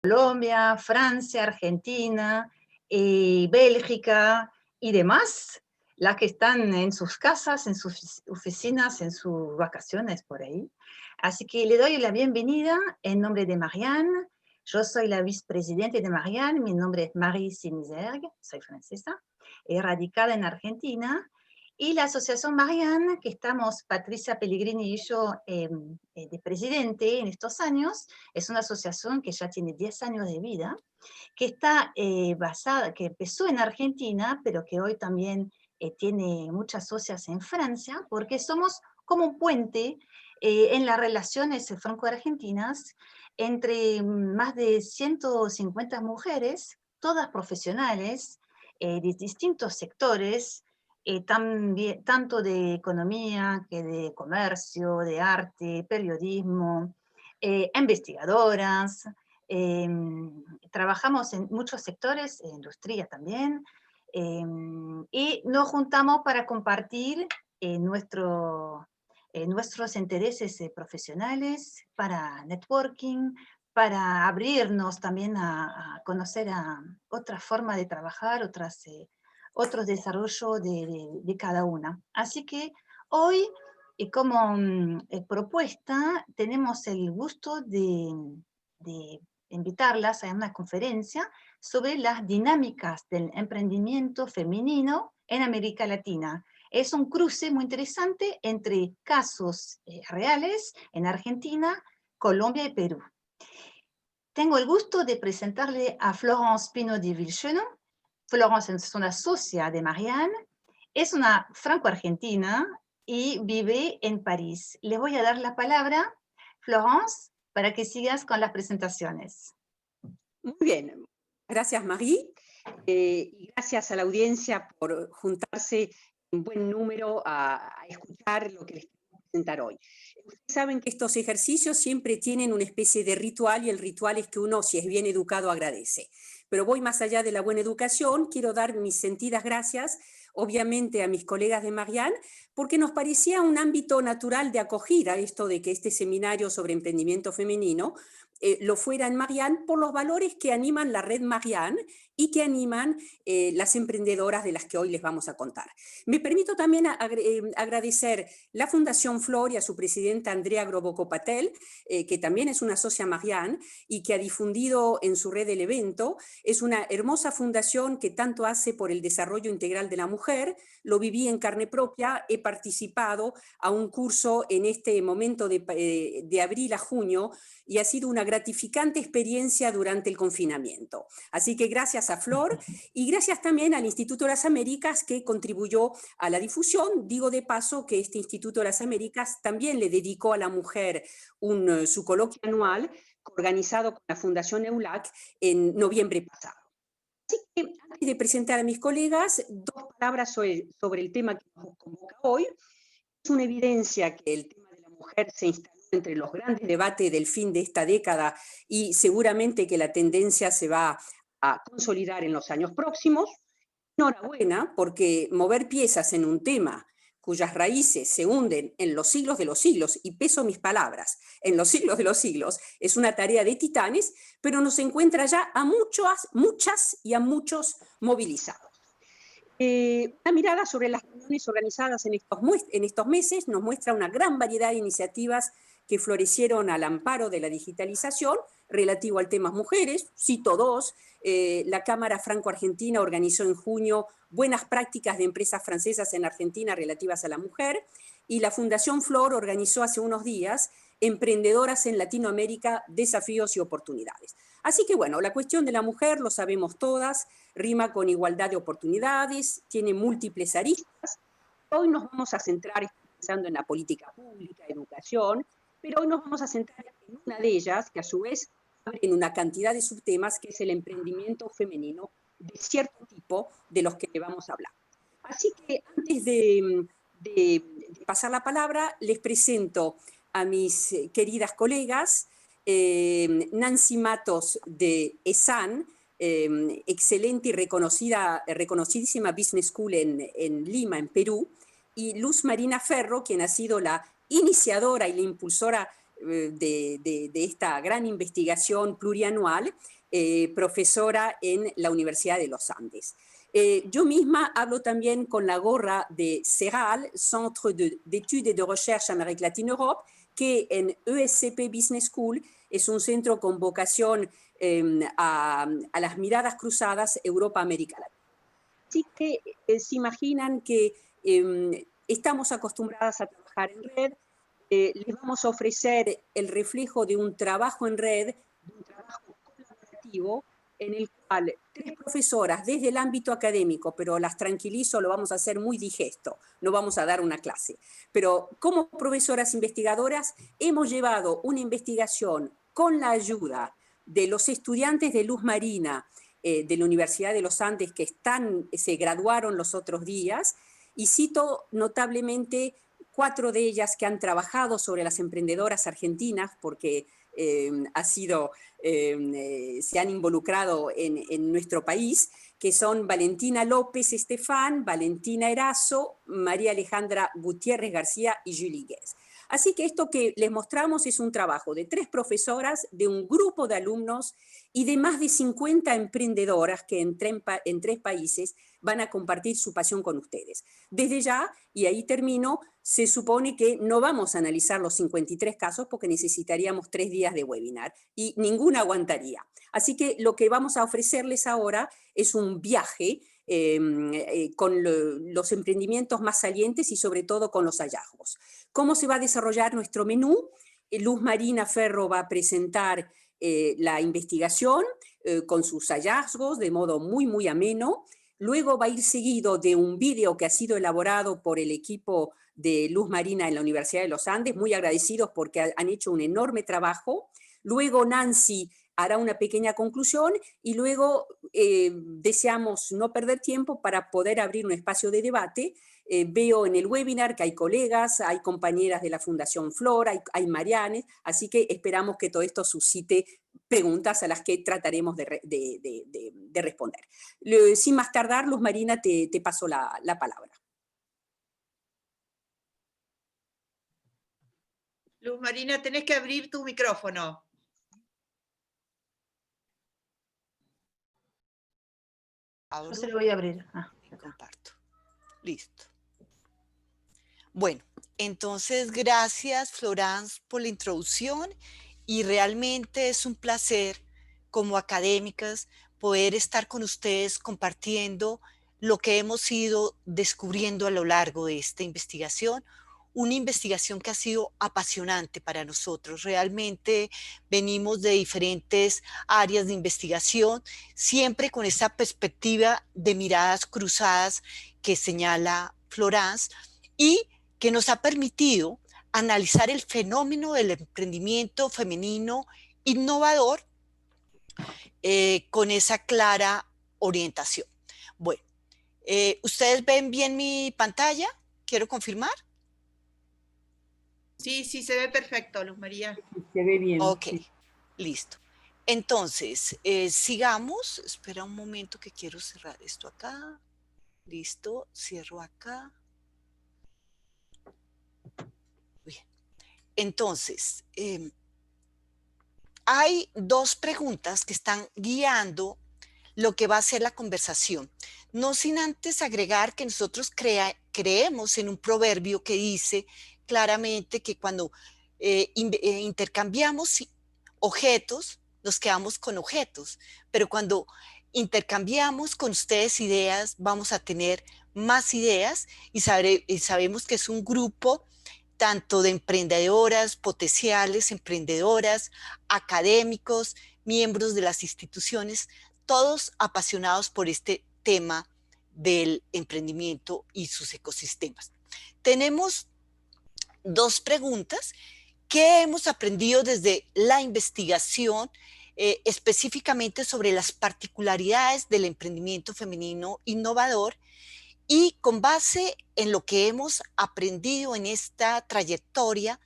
Colombia, Francia, Argentina, Bélgica y demás, las que están en sus casas, en sus oficinas, en sus vacaciones por ahí. Así que le doy la bienvenida en nombre de Marianne. Yo soy la vicepresidente de Marianne, mi nombre es Marie Sinzerg, soy francesa, radicada en Argentina. Y la Asociación Marianne, que estamos Patricia Pellegrini y yo de presidente en estos años, es una asociación que ya tiene 10 años de vida, que está basada, que empezó en Argentina, pero que hoy también tiene muchas socias en Francia, porque somos como un puente en las relaciones franco-argentinas entre más de 150 mujeres, todas profesionales, de distintos sectores, tanto de economía que de comercio, de arte, periodismo, investigadoras. eh, Trabajamos en muchos sectores, industria también, y nos juntamos para compartir nuestros intereses profesionales, para networking, para abrirnos también a conocer a otra forma de trabajar, otros desarrollos de cada una. Así que hoy, como propuesta, tenemos el gusto de invitarlas a una conferencia sobre las dinámicas del emprendimiento femenino en América Latina. Es un cruce muy interesante entre casos reales en Argentina, Colombia y Perú. Tengo el gusto de presentarle a Florence Pino de Vilcheno. Florence es una socia de Marianne, es una franco-argentina y vive en París. Le voy a dar la palabra, Florence, para que sigas con las presentaciones. Muy bien, gracias Marie, y gracias a la audiencia por juntarse en buen número a escuchar lo que les quiero presentar hoy. Ustedes saben que estos ejercicios siempre tienen una especie de ritual, y el ritual es que uno, si es bien educado, agradece. Pero voy más allá de la buena educación, quiero dar mis sentidas gracias, obviamente, a mis colegas de Marianne, porque nos parecía un ámbito natural de acogida esto de que este seminario sobre emprendimiento femenino lo fuera en Marianne, por los valores que animan la red Marianne y que animan las emprendedoras de las que hoy les vamos a contar. Me permito también agradecer la Fundación Flor y a su presidenta Andrea Groboco-Patel, que también es una socia Marianne y que ha difundido en su red el evento. Es una hermosa fundación que tanto hace por el desarrollo integral de la mujer. Lo viví en carne propia, he participado a un curso en este momento de abril a junio y ha sido una gratificante experiencia durante el confinamiento. Así que gracias a Flor y gracias también al Instituto de las Américas, que contribuyó a la difusión. Digo de paso que este Instituto de las Américas también le dedicó a la mujer su coloquio anual organizado con la Fundación EULAC en noviembre pasado. Así que antes de presentar a mis colegas, dos palabras sobre el tema que nos convoca hoy. Es una evidencia que el tema de la mujer se instaló entre los grandes debates del fin de esta década y seguramente que la tendencia se va a consolidar en los años próximos. Enhorabuena, porque mover piezas en un tema cuyas raíces se hunden en los siglos de los siglos, y peso mis palabras, en los siglos de los siglos, es una tarea de titanes, pero nos encuentra ya a muchas y a muchos movilizados. Una mirada sobre las reuniones organizadas en estos meses nos muestra una gran variedad de iniciativas que florecieron al amparo de la digitalización relativo al tema mujeres. Cito dos: la Cámara Franco-Argentina organizó en junio buenas prácticas de empresas francesas en Argentina relativas a la mujer, y la Fundación Flor organizó hace unos días Emprendedoras en Latinoamérica, desafíos y oportunidades. Así que bueno, la cuestión de la mujer, lo sabemos todas, rima con igualdad de oportunidades, tiene múltiples aristas. Hoy nos vamos a centrar pensando en la política pública, educación, pero hoy nos vamos a centrar en una de ellas, que a su vez abre en una cantidad de subtemas, que es el emprendimiento femenino de cierto tipo de los que le vamos a hablar. Así que antes de pasar la palabra, les presento a mis queridas colegas, Nancy Matos de ESAN, excelente y reconocidísima Business School en Lima, en Perú, y Luz Marina Ferro, quien ha sido la iniciadora y la impulsora de esta gran investigación plurianual, profesora en la Universidad de los Andes. Yo misma hablo también con la gorra de CERAL, Centre d'Études et de Recherche Amérique Latine-Europe, que en ESCP Business School es un centro con vocación a las miradas cruzadas Europa-América Latina. Así que se imaginan que estamos acostumbradas a trabajar en red, les vamos a ofrecer el reflejo de un trabajo en red, de un trabajo colaborativo, en el cual 3 profesoras desde el ámbito académico, pero las tranquilizo, lo vamos a hacer muy digesto, no vamos a dar una clase, pero como profesoras investigadoras hemos llevado una investigación con la ayuda de los estudiantes de Luz Marina de la Universidad de los Andes que se graduaron los otros días, y cito notablemente 4 de ellas que han trabajado sobre las emprendedoras argentinas, porque se han involucrado en nuestro país, que son Valentina López Estefán, Valentina Erazo, María Alejandra Gutiérrez García y Julie Guess. Así que esto que les mostramos es un trabajo de 3 profesoras, de un grupo de alumnos y de más de 50 emprendedoras que en 3 países van a compartir su pasión con ustedes. Desde ya, y ahí termino, se supone que no vamos a analizar los 53 casos porque necesitaríamos 3 días de webinar y ninguna aguantaría. Así que lo que vamos a ofrecerles ahora es un viaje con los emprendimientos más salientes y sobre todo con los hallazgos. ¿Cómo se va a desarrollar nuestro menú? Luz Marina Ferro va a presentar la investigación con sus hallazgos de modo muy ameno. Luego va a ir seguido de un vídeo que ha sido elaborado por el equipo de Luz Marina en la Universidad de los Andes, muy agradecidos porque han hecho un enorme trabajo. Luego Nancy hará una pequeña conclusión y luego deseamos no perder tiempo para poder abrir un espacio de debate. Veo en el webinar que hay colegas, hay compañeras de la Fundación Flor, hay Marianes, así que esperamos que todo esto suscite preguntas a las que trataremos de responder. Sin más tardar, Luz Marina, te paso la palabra. Luz Marina, tenés que abrir tu micrófono. Yo se lo voy a abrir. Comparto. Listo. Bueno, entonces gracias Florence por la introducción y realmente es un placer como académicas poder estar con ustedes compartiendo lo que hemos ido descubriendo a lo largo de esta investigación, una investigación que ha sido apasionante para nosotros. Realmente venimos de diferentes áreas de investigación, siempre con esa perspectiva de miradas cruzadas que señala Florence y que nos ha permitido analizar el fenómeno del emprendimiento femenino innovador con esa clara orientación. Bueno, ¿ustedes ven bien mi pantalla? ¿Quiero confirmar? Sí, se ve perfecto, Luz María. Se ve bien. Ok, sí. Listo. Entonces, sigamos. Espera un momento que quiero cerrar esto acá. Listo, cierro acá. Bien. Entonces, hay 2 preguntas que están guiando lo que va a ser la conversación. No sin antes agregar que nosotros creemos en un proverbio que dice claramente que cuando intercambiamos objetos, nos quedamos con objetos, pero cuando intercambiamos con ustedes ideas, vamos a tener más ideas y sabemos que es un grupo tanto de emprendedoras, potenciales emprendedoras, académicos, miembros de las instituciones, todos apasionados por este tema del emprendimiento y sus ecosistemas. Tenemos 2 preguntas que hemos aprendido desde la investigación específicamente sobre las particularidades del emprendimiento femenino innovador y con base en lo que hemos aprendido en esta trayectoria,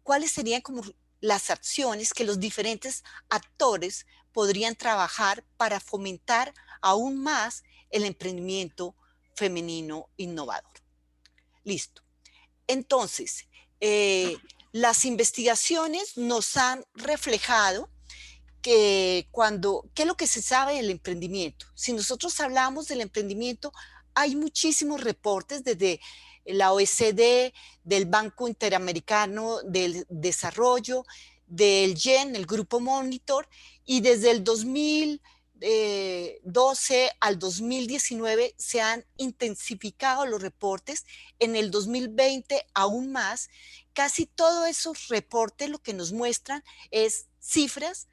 cuáles serían como las acciones que los diferentes actores podrían trabajar para fomentar aún más el emprendimiento femenino innovador. Listo. Entonces, Las investigaciones nos han reflejado ¿qué es lo que se sabe del emprendimiento? Si nosotros hablamos del emprendimiento, hay muchísimos reportes desde la OECD, del Banco Interamericano del Desarrollo, del GEN, el Grupo Monitor, y desde el 2012 al 2019 se han intensificado los reportes, en el 2020 aún más. Casi todos esos reportes lo que nos muestran es cifras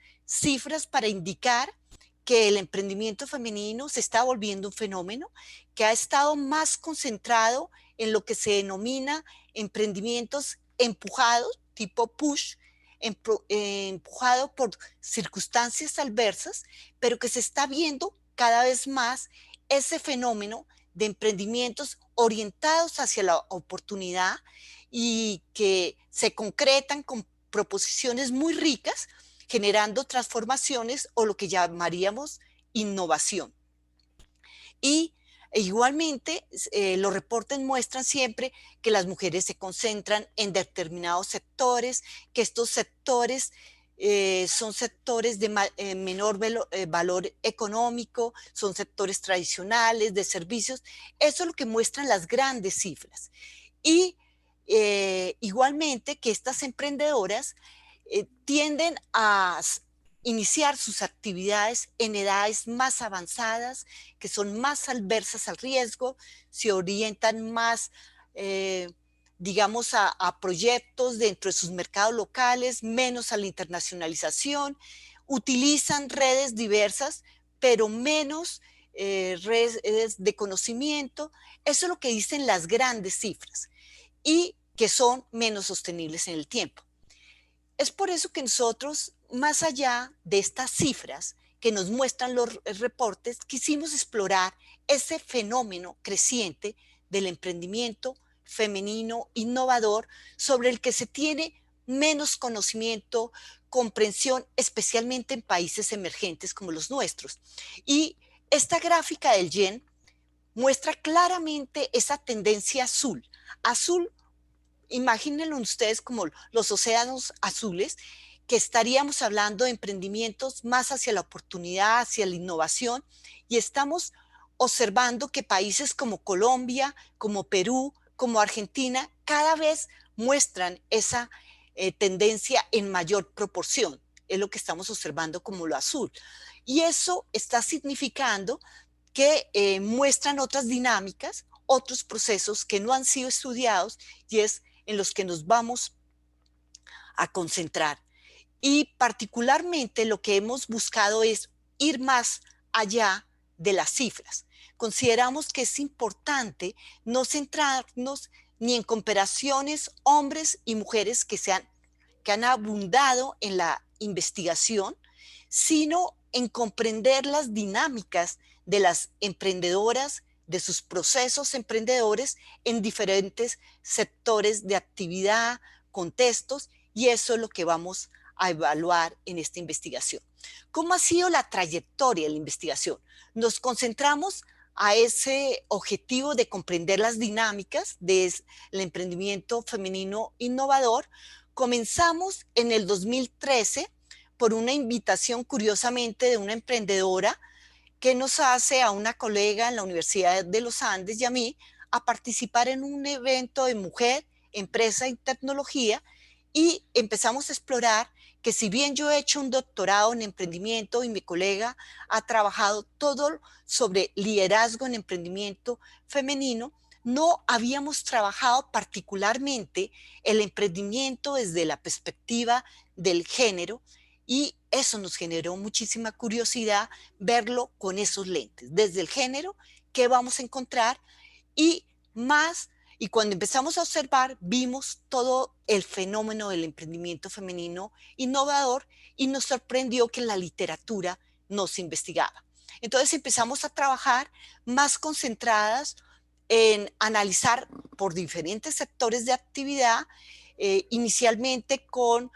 para indicar que el emprendimiento femenino se está volviendo un fenómeno que ha estado más concentrado en lo que se denomina emprendimientos empujados, tipo push, empujado por circunstancias adversas, pero que se está viendo cada vez más ese fenómeno de emprendimientos orientados hacia la oportunidad y que se concretan con proposiciones muy ricas, generando transformaciones o lo que llamaríamos innovación. Y igualmente, los reportes muestran siempre que las mujeres se concentran en determinados sectores, que estos sectores son sectores de menor valor económico, son sectores tradicionales, de servicios. Eso es lo que muestran las grandes cifras. Y igualmente que estas emprendedoras tienden a iniciar sus actividades en edades más avanzadas, que son más adversas al riesgo, se orientan más, digamos, a proyectos dentro de sus mercados locales, menos a la internacionalización, utilizan redes diversas, pero menos redes de conocimiento. Eso es lo que dicen las grandes cifras y que son menos sostenibles en el tiempo. Es por eso que nosotros, más allá de estas cifras que nos muestran los reportes, quisimos explorar ese fenómeno creciente del emprendimiento femenino innovador sobre el que se tiene menos conocimiento, comprensión, especialmente en países emergentes como los nuestros. Y esta gráfica del GEN muestra claramente esa tendencia azul. Azul, imagínenlo ustedes como los océanos azules, que estaríamos hablando de emprendimientos más hacia la oportunidad, hacia la innovación, y estamos observando que países como Colombia, como Perú, como Argentina, cada vez muestran esa tendencia en mayor proporción. Es lo que estamos observando como lo azul. Y eso está significando que muestran otras dinámicas, otros procesos que no han sido estudiados, y es en los que nos vamos a concentrar. Y particularmente lo que hemos buscado es ir más allá de las cifras. Consideramos que es importante no centrarnos ni en comparaciones hombres y mujeres que han abundado en la investigación, sino en comprender las dinámicas de las emprendedoras, de sus procesos emprendedores en diferentes sectores de actividad, contextos, y eso es lo que vamos a evaluar en esta investigación. ¿Cómo ha sido la trayectoria de la investigación? Nos concentramos a ese objetivo de comprender las dinámicas del emprendimiento femenino innovador. Comenzamos en el 2013 por una invitación, curiosamente, de una emprendedora que nos hace a una colega en la Universidad de los Andes y a mí a participar en un evento de mujer, empresa y tecnología, y empezamos a explorar que si bien yo he hecho un doctorado en emprendimiento y mi colega ha trabajado todo sobre liderazgo en emprendimiento femenino, no habíamos trabajado particularmente el emprendimiento desde la perspectiva del género, y eso nos generó muchísima curiosidad verlo con esos lentes, desde el género, qué vamos a encontrar, y más. Y cuando empezamos a observar, vimos todo el fenómeno del emprendimiento femenino innovador y nos sorprendió que en la literatura no se investigaba. Entonces empezamos a trabajar más concentradas en analizar por diferentes sectores de actividad, inicialmente con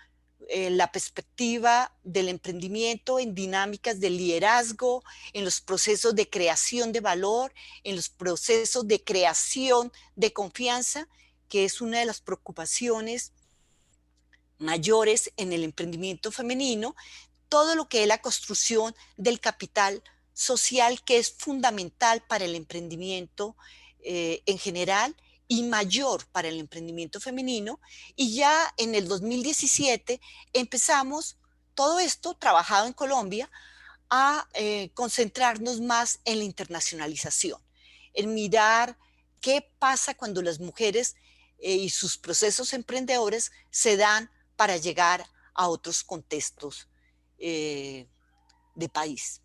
la perspectiva del emprendimiento en dinámicas de liderazgo, en los procesos de creación de valor, en los procesos de creación de confianza, que es una de las preocupaciones mayores en el emprendimiento femenino, todo lo que es la construcción del capital social, que es fundamental para el emprendimiento en general y mayor para el emprendimiento femenino. Y ya en el 2017 empezamos todo esto trabajado en Colombia a concentrarnos más en la internacionalización, en mirar qué pasa cuando las mujeres y sus procesos emprendedores se dan para llegar a otros contextos de país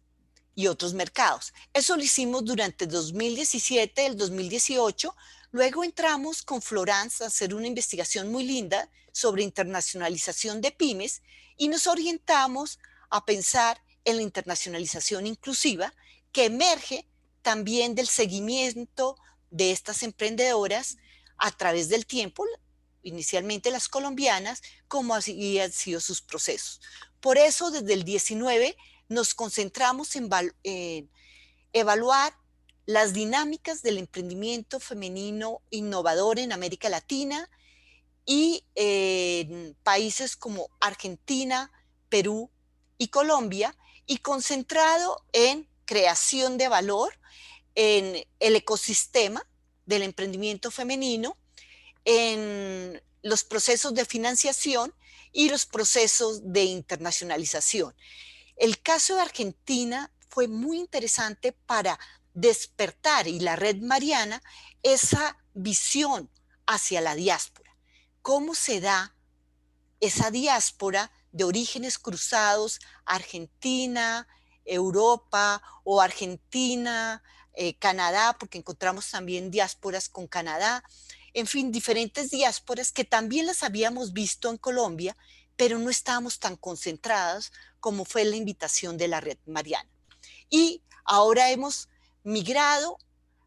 y otros mercados. Eso lo hicimos durante el 2017, el 2018. Luego entramos con Florence a hacer una investigación muy linda sobre internacionalización de pymes y nos orientamos a pensar en la internacionalización inclusiva, que emerge también del seguimiento de estas emprendedoras a través del tiempo, inicialmente las colombianas, cómo han sido sus procesos. Por eso, desde el 19 nos concentramos en evaluar las dinámicas del emprendimiento femenino innovador en América Latina y en países como Argentina, Perú y Colombia, y concentrado en creación de valor, en el ecosistema del emprendimiento femenino, en los procesos de financiación y los procesos de internacionalización. El caso de Argentina fue muy interesante para despertar, y la Red Mariana, esa visión hacia la diáspora. ¿Cómo se da esa diáspora de orígenes cruzados, Argentina, Europa, o Argentina, Canadá, porque encontramos también diásporas con Canadá, en fin, diferentes diásporas que también las habíamos visto en Colombia, pero no estábamos tan concentradas como fue la invitación de la Red Mariana. Y ahora hemos migrado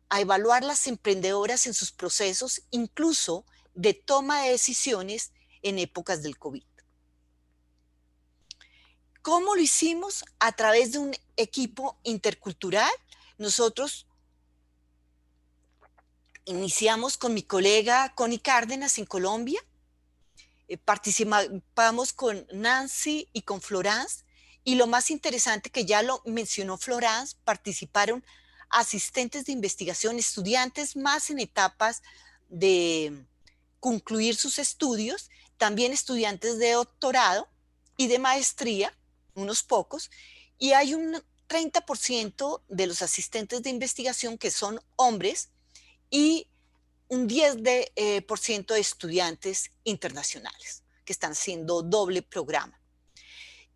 a evaluar las emprendedoras en sus procesos, incluso de toma de decisiones en épocas del COVID. ¿Cómo lo hicimos? A través de un equipo intercultural. Nosotros iniciamos con mi colega Connie Cárdenas en Colombia, participamos con Nancy y con Florence, y lo más interesante, que ya lo mencionó Florence, participaron asistentes de investigación, estudiantes más en etapas de concluir sus estudios, también estudiantes de doctorado y de maestría, unos pocos, y hay un 30% de los asistentes de investigación que son hombres y un 10% de estudiantes internacionales que están haciendo doble programa.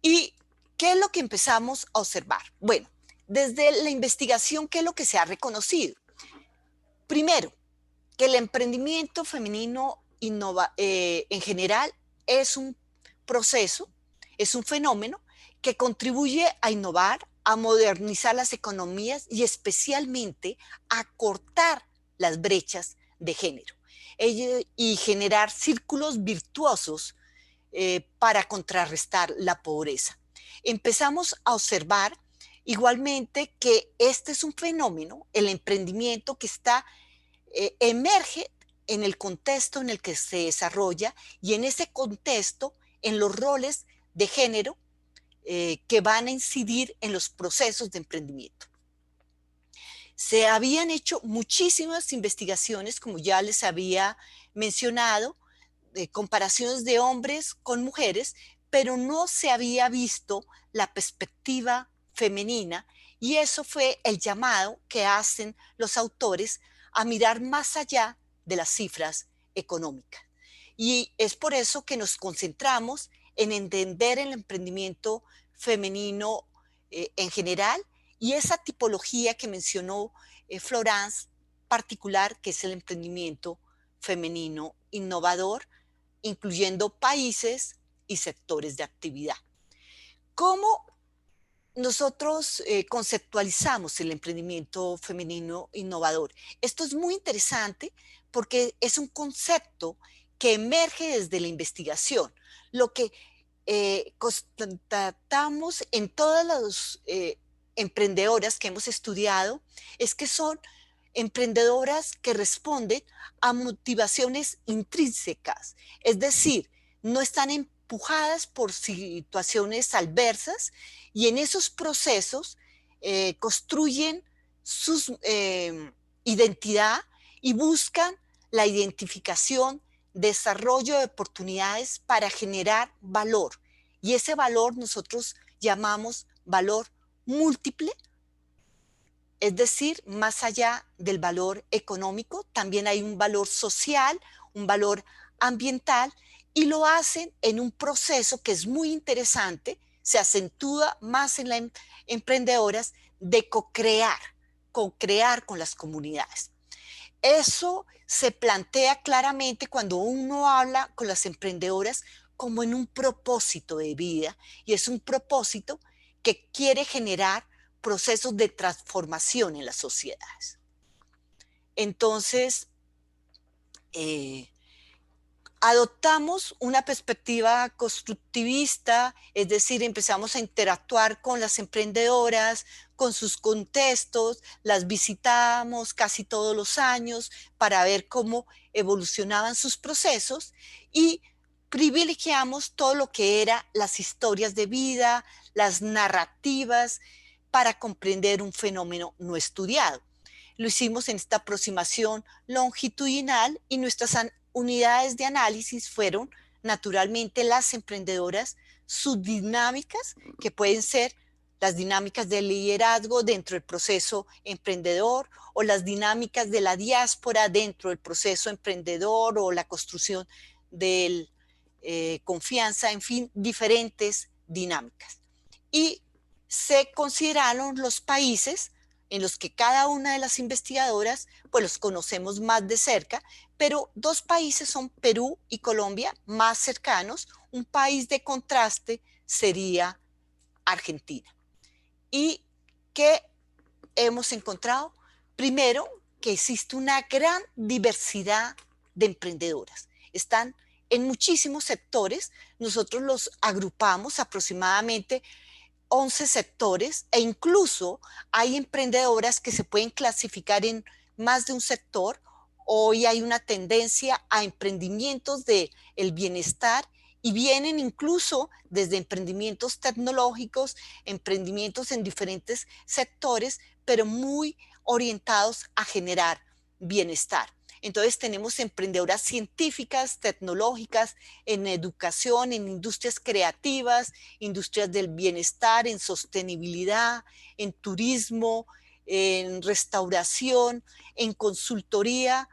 ¿Y qué es lo que empezamos a observar? Bueno, desde la investigación, ¿qué es lo que se ha reconocido? Primero, que el emprendimiento femenino en general es un proceso, es un fenómeno que contribuye a innovar, a modernizar las economías y especialmente a cortar las brechas de género y generar círculos virtuosos para contrarrestar la pobreza. Empezamos a observar igualmente que este es un fenómeno, el emprendimiento, que emerge en el contexto en el que se desarrolla, y en ese contexto, en los roles de género que van a incidir en los procesos de emprendimiento. Se habían hecho muchísimas investigaciones, como ya les había mencionado, de comparaciones de hombres con mujeres, pero no se había visto la perspectiva femenina, y eso fue el llamado que hacen los autores a mirar más allá de las cifras económicas. Y es por eso que nos concentramos en entender el emprendimiento femenino en general, y esa tipología que mencionó Florence particular, que es el emprendimiento femenino innovador, incluyendo países y sectores de actividad. ¿Cómo nosotros conceptualizamos el emprendimiento femenino innovador? Esto es muy interesante porque es un concepto que emerge desde la investigación. Lo que constatamos en todas las emprendedoras que hemos estudiado es que son emprendedoras que responden a motivaciones intrínsecas, es decir, no están empujadas por situaciones adversas y en esos procesos construyen su identidad y buscan la identificación, desarrollo de oportunidades para generar valor. Y ese valor nosotros llamamos valor múltiple, es decir, más allá del valor económico, también hay un valor social, un valor ambiental, y lo hacen en un proceso que es muy interesante, se acentúa más en las emprendedoras de co-crear con las comunidades. Eso se plantea claramente cuando uno habla con las emprendedoras como en un propósito de vida, y es un propósito que quiere generar procesos de transformación en las sociedades. Entonces, adoptamos una perspectiva constructivista, es decir, empezamos a interactuar con las emprendedoras, con sus contextos, las visitamos casi todos los años para ver cómo evolucionaban sus procesos y privilegiamos todo lo que eran las historias de vida, las narrativas, para comprender un fenómeno no estudiado. Lo hicimos en esta aproximación longitudinal y nuestras unidades de análisis fueron naturalmente las emprendedoras, sus dinámicas, que pueden ser las dinámicas de liderazgo dentro del proceso emprendedor o las dinámicas de la diáspora dentro del proceso emprendedor o la construcción de confianza, en fin, diferentes dinámicas. Y se consideraron los países en los que cada una de las investigadoras, pues los conocemos más de cerca, pero dos países son Perú y Colombia, más cercanos. Un país de contraste sería Argentina. ¿Y qué hemos encontrado? Primero, que existe una gran diversidad de emprendedoras. Están en muchísimos sectores. Nosotros los agrupamos aproximadamente 11 sectores e incluso hay emprendedoras que se pueden clasificar en más de un sector. Hoy hay una tendencia a emprendimientos del bienestar y vienen incluso desde emprendimientos tecnológicos, emprendimientos en diferentes sectores, pero muy orientados a generar bienestar. Entonces tenemos emprendedoras científicas, tecnológicas, en educación, en industrias creativas, industrias del bienestar, en sostenibilidad, en turismo, en restauración, en consultoría.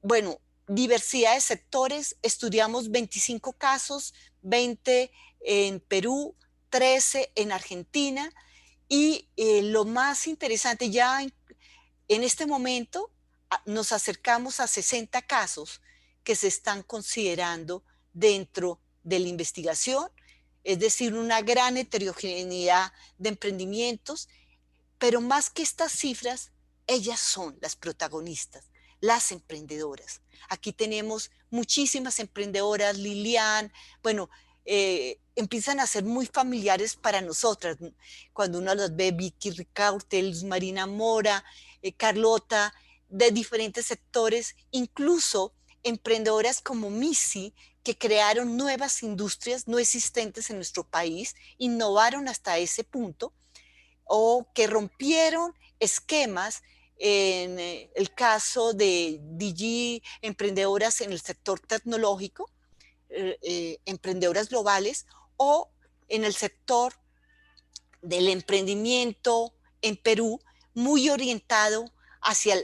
Bueno, diversidad de sectores. Estudiamos 25 casos, 20 en Perú, 13 en Argentina. Y lo más interesante, ya en este momento nos acercamos a 60 casos que se están considerando dentro de la investigación, es decir, una gran heterogeneidad de emprendimientos, pero más que estas cifras, ellas son las protagonistas, las emprendedoras. Aquí tenemos muchísimas emprendedoras, Lilian, bueno, empiezan a ser muy familiares para nosotras. Cuando uno las ve, Vicky Ricaurte, Luz Marina Mora, Carlota, de diferentes sectores, incluso emprendedoras como Missy, que crearon nuevas industrias no existentes en nuestro país, innovaron hasta ese punto, o que rompieron esquemas. En el caso de DG, emprendedoras en el sector tecnológico, emprendedoras globales, o en el sector del emprendimiento en Perú, muy orientado hacia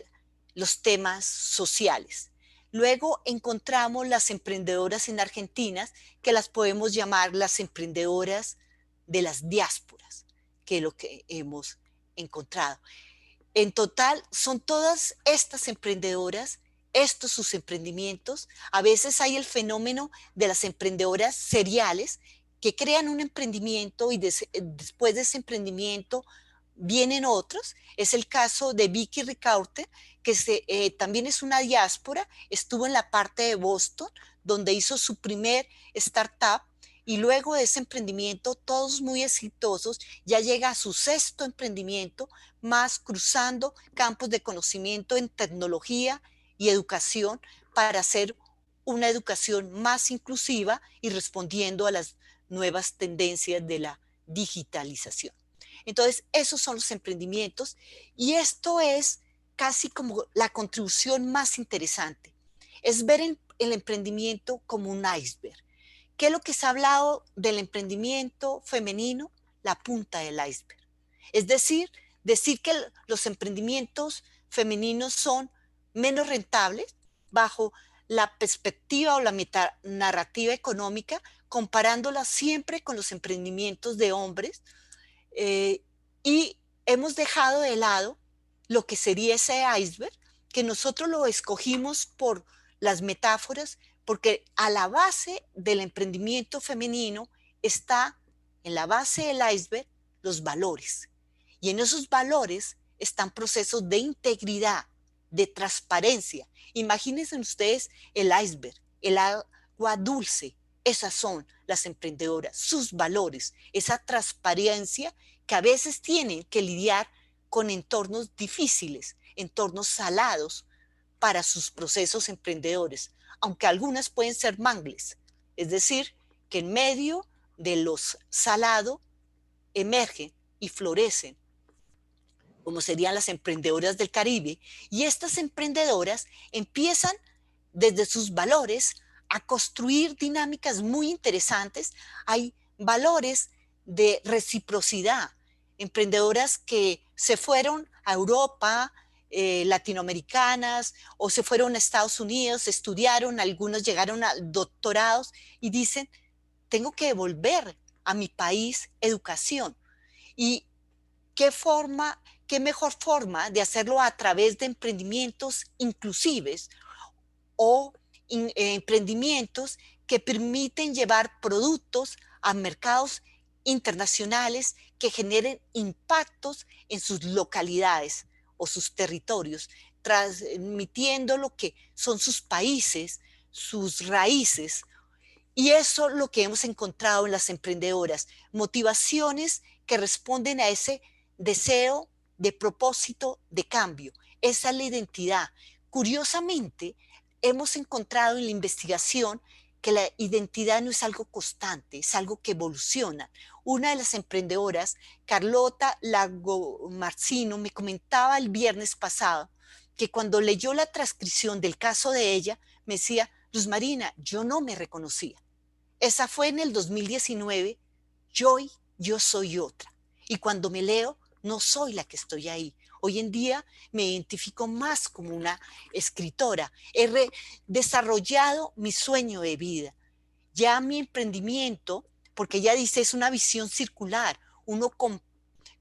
los temas sociales. Luego encontramos las emprendedoras en Argentina, que las podemos llamar las emprendedoras de las diásporas, que es lo que hemos encontrado. En total, son todas estas emprendedoras, estos sus emprendimientos. A veces hay el fenómeno de las emprendedoras seriales que crean un emprendimiento y después de ese emprendimiento vienen otros. Es el caso de Vicky Ricaurte, que también es una diáspora, estuvo en la parte de Boston, donde hizo su primer startup, y luego de ese emprendimiento, todos muy exitosos, ya llega a su sexto emprendimiento, más cruzando campos de conocimiento en tecnología y educación para hacer una educación más inclusiva y respondiendo a las nuevas tendencias de la digitalización. Entonces, esos son los emprendimientos y esto es casi como la contribución más interesante. Es ver el emprendimiento como un iceberg. ¿Qué es lo que se ha hablado del emprendimiento femenino? La punta del iceberg. Es decir que los emprendimientos femeninos son menos rentables bajo la perspectiva o la metanarrativa económica, comparándola siempre con los emprendimientos de hombres, y hemos dejado de lado lo que sería ese iceberg, que nosotros lo escogimos por las metáforas, porque a la base del emprendimiento femenino está, en la base del iceberg, los valores. Y en esos valores están procesos de integridad, de transparencia. Imagínense ustedes el iceberg, el agua dulce. Esas son las emprendedoras, sus valores, esa transparencia que a veces tienen que lidiar con entornos difíciles, entornos salados para sus procesos emprendedores, aunque algunas pueden ser mangles. Es decir, que en medio de los salados emergen y florecen, como serían las emprendedoras del Caribe, y estas emprendedoras empiezan desde sus valores a construir dinámicas muy interesantes. Hay valores de reciprocidad, emprendedoras que se fueron a Europa, latinoamericanas, o se fueron a Estados Unidos, estudiaron, algunos llegaron a doctorados y dicen, tengo que devolver a mi país educación. ¿Y qué mejor forma de hacerlo a través de emprendimientos inclusivos o emprendimientos que permiten llevar productos a mercados internacionales que generen impactos en sus localidades o sus territorios, transmitiendo lo que son sus países, sus raíces? Y eso es lo que hemos encontrado en las emprendedoras, motivaciones que responden a ese deseo de propósito de cambio. Esa es la identidad. Curiosamente, hemos encontrado en la investigación que la identidad no es algo constante, es algo que evoluciona. Una de las emprendedoras, Carlota Lagomarsino, me comentaba el viernes pasado que cuando leyó la transcripción del caso de ella, me decía, Luz Marina, yo no me reconocía. Esa fue en el 2019, yo soy otra. Y cuando me leo, no soy la que estoy ahí. Hoy en día me identifico más como una escritora. He desarrollado mi sueño de vida. Ya mi emprendimiento, porque ella dice, es una visión circular. Uno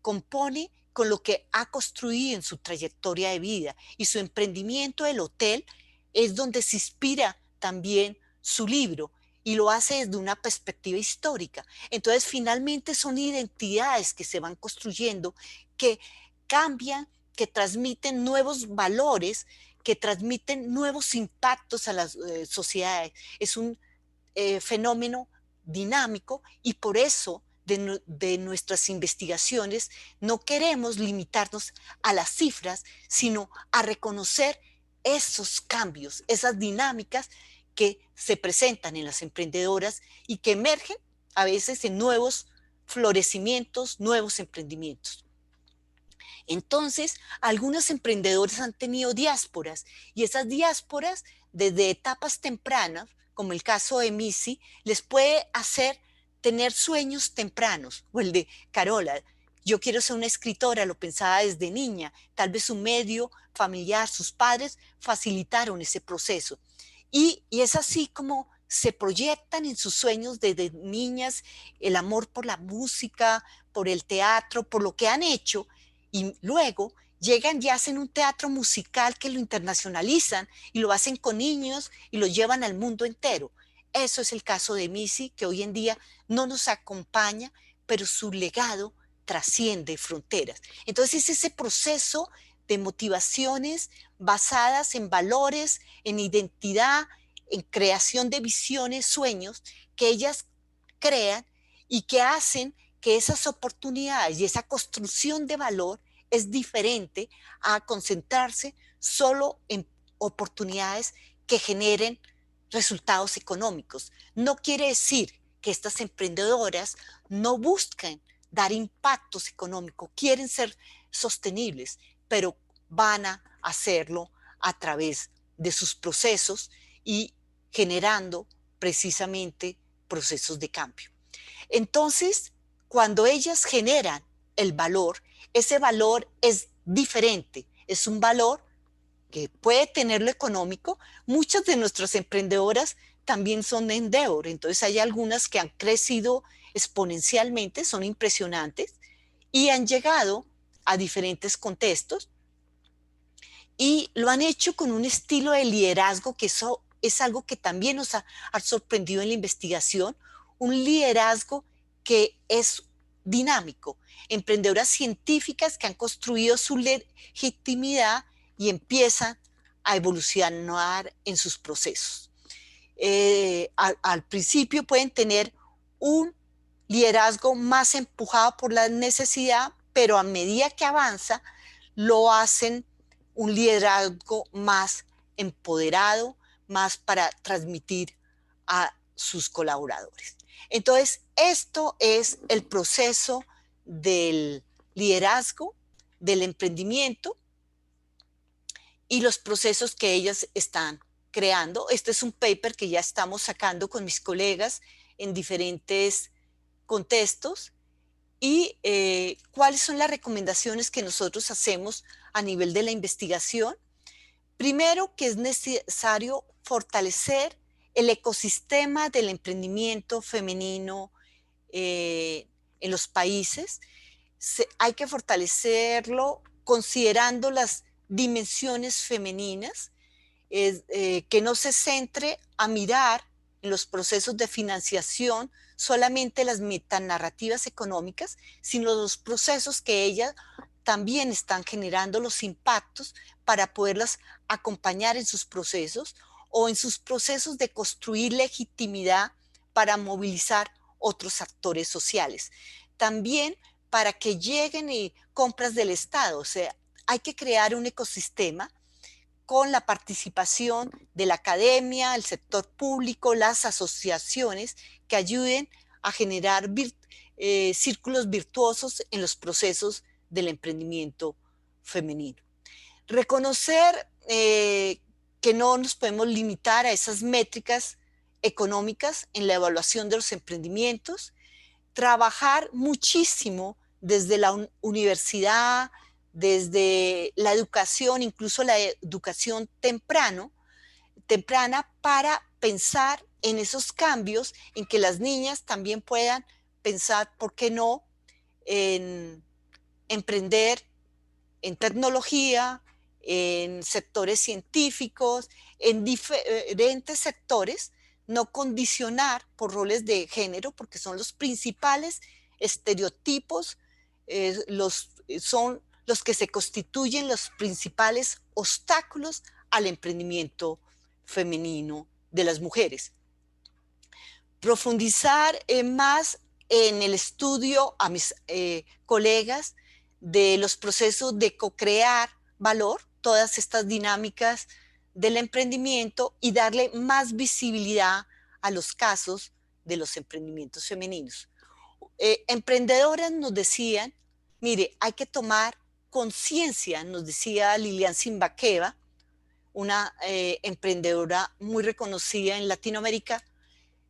compone con lo que ha construido en su trayectoria de vida. Y su emprendimiento, el hotel, es donde se inspira también su libro. Y lo hace desde una perspectiva histórica. Entonces, finalmente son identidades que se van construyendo, que cambian, que transmiten nuevos valores, que transmiten nuevos impactos a las sociedades. Es un fenómeno dinámico y por eso de nuestras investigaciones no queremos limitarnos a las cifras, sino a reconocer esos cambios, esas dinámicas que se presentan en las emprendedoras y que emergen a veces en nuevos florecimientos, nuevos emprendimientos. Entonces, algunos emprendedores han tenido diásporas y esas diásporas desde etapas tempranas, como el caso de Missy, les puede hacer tener sueños tempranos, o el de Carola. Yo quiero ser una escritora, lo pensaba desde niña, tal vez su medio familiar, sus padres facilitaron ese proceso. Y es así como se proyectan en sus sueños desde niñas el amor por la música, por el teatro, por lo que han hecho, y luego llegan y hacen un teatro musical que lo internacionalizan y lo hacen con niños y lo llevan al mundo entero. Eso es el caso de Missy, que hoy en día no nos acompaña, pero su legado trasciende fronteras. Entonces es ese proceso de motivaciones basadas en valores, en identidad, en creación de visiones, sueños, que ellas crean y que hacen que esas oportunidades y esa construcción de valor es diferente a concentrarse solo en oportunidades que generen resultados económicos. No quiere decir que estas emprendedoras no busquen dar impactos económicos, quieren ser sostenibles, pero van a hacerlo a través de sus procesos y generando precisamente procesos de cambio. Entonces, cuando ellas generan el valor, ese valor es diferente, es un valor que puede tener lo económico. Muchas de nuestras emprendedoras también son de Endeavor, entonces hay algunas que han crecido exponencialmente, son impresionantes y han llegado a diferentes contextos y lo han hecho con un estilo de liderazgo que eso es algo que también nos ha sorprendido en la investigación, un liderazgo que es dinámico, emprendedoras científicas que han construido su legitimidad y empiezan a evolucionar en sus procesos. Al principio pueden tener un liderazgo más empujado por la necesidad, pero a medida que avanza, lo hacen un liderazgo más empoderado, más para transmitir a sus colaboradores. Entonces, esto es el proceso del liderazgo, del emprendimiento y los procesos que ellas están creando. Este es un paper que ya estamos sacando con mis colegas en diferentes contextos. ¿Y cuáles son las recomendaciones que nosotros hacemos a nivel de la investigación? Primero, que es necesario fortalecer el ecosistema del emprendimiento femenino en los países. Hay que fortalecerlo considerando las dimensiones femeninas, que no se centre a mirar en los procesos de financiación solamente las metanarrativas económicas, sino los procesos que ellas también están generando los impactos para poderlas acompañar en sus procesos o en sus procesos de construir legitimidad para movilizar otros actores sociales. También para que lleguen compras del Estado, o sea, hay que crear un ecosistema con la participación de la academia, el sector público, las asociaciones que ayuden a generar círculos virtuosos en los procesos del emprendimiento femenino. Reconocer que no nos podemos limitar a esas métricas económicas en la evaluación de los emprendimientos, trabajar muchísimo desde la universidad, desde la educación, incluso la educación temprana, para pensar en esos cambios, en que las niñas también puedan pensar, ¿por qué no?, en emprender en tecnología, en sectores científicos, en diferentes sectores, no condicionar por roles de género, porque son los principales estereotipos, son los que se constituyen los principales obstáculos al emprendimiento femenino de las mujeres. Profundizar más en el estudio a mis colegas de los procesos de co-crear valor, todas estas dinámicas del emprendimiento y darle más visibilidad a los casos de los emprendimientos femeninos. Emprendedoras nos decían, mire, hay que tomar conciencia, nos decía Lilian Zimbakeva, una emprendedora muy reconocida en Latinoamérica,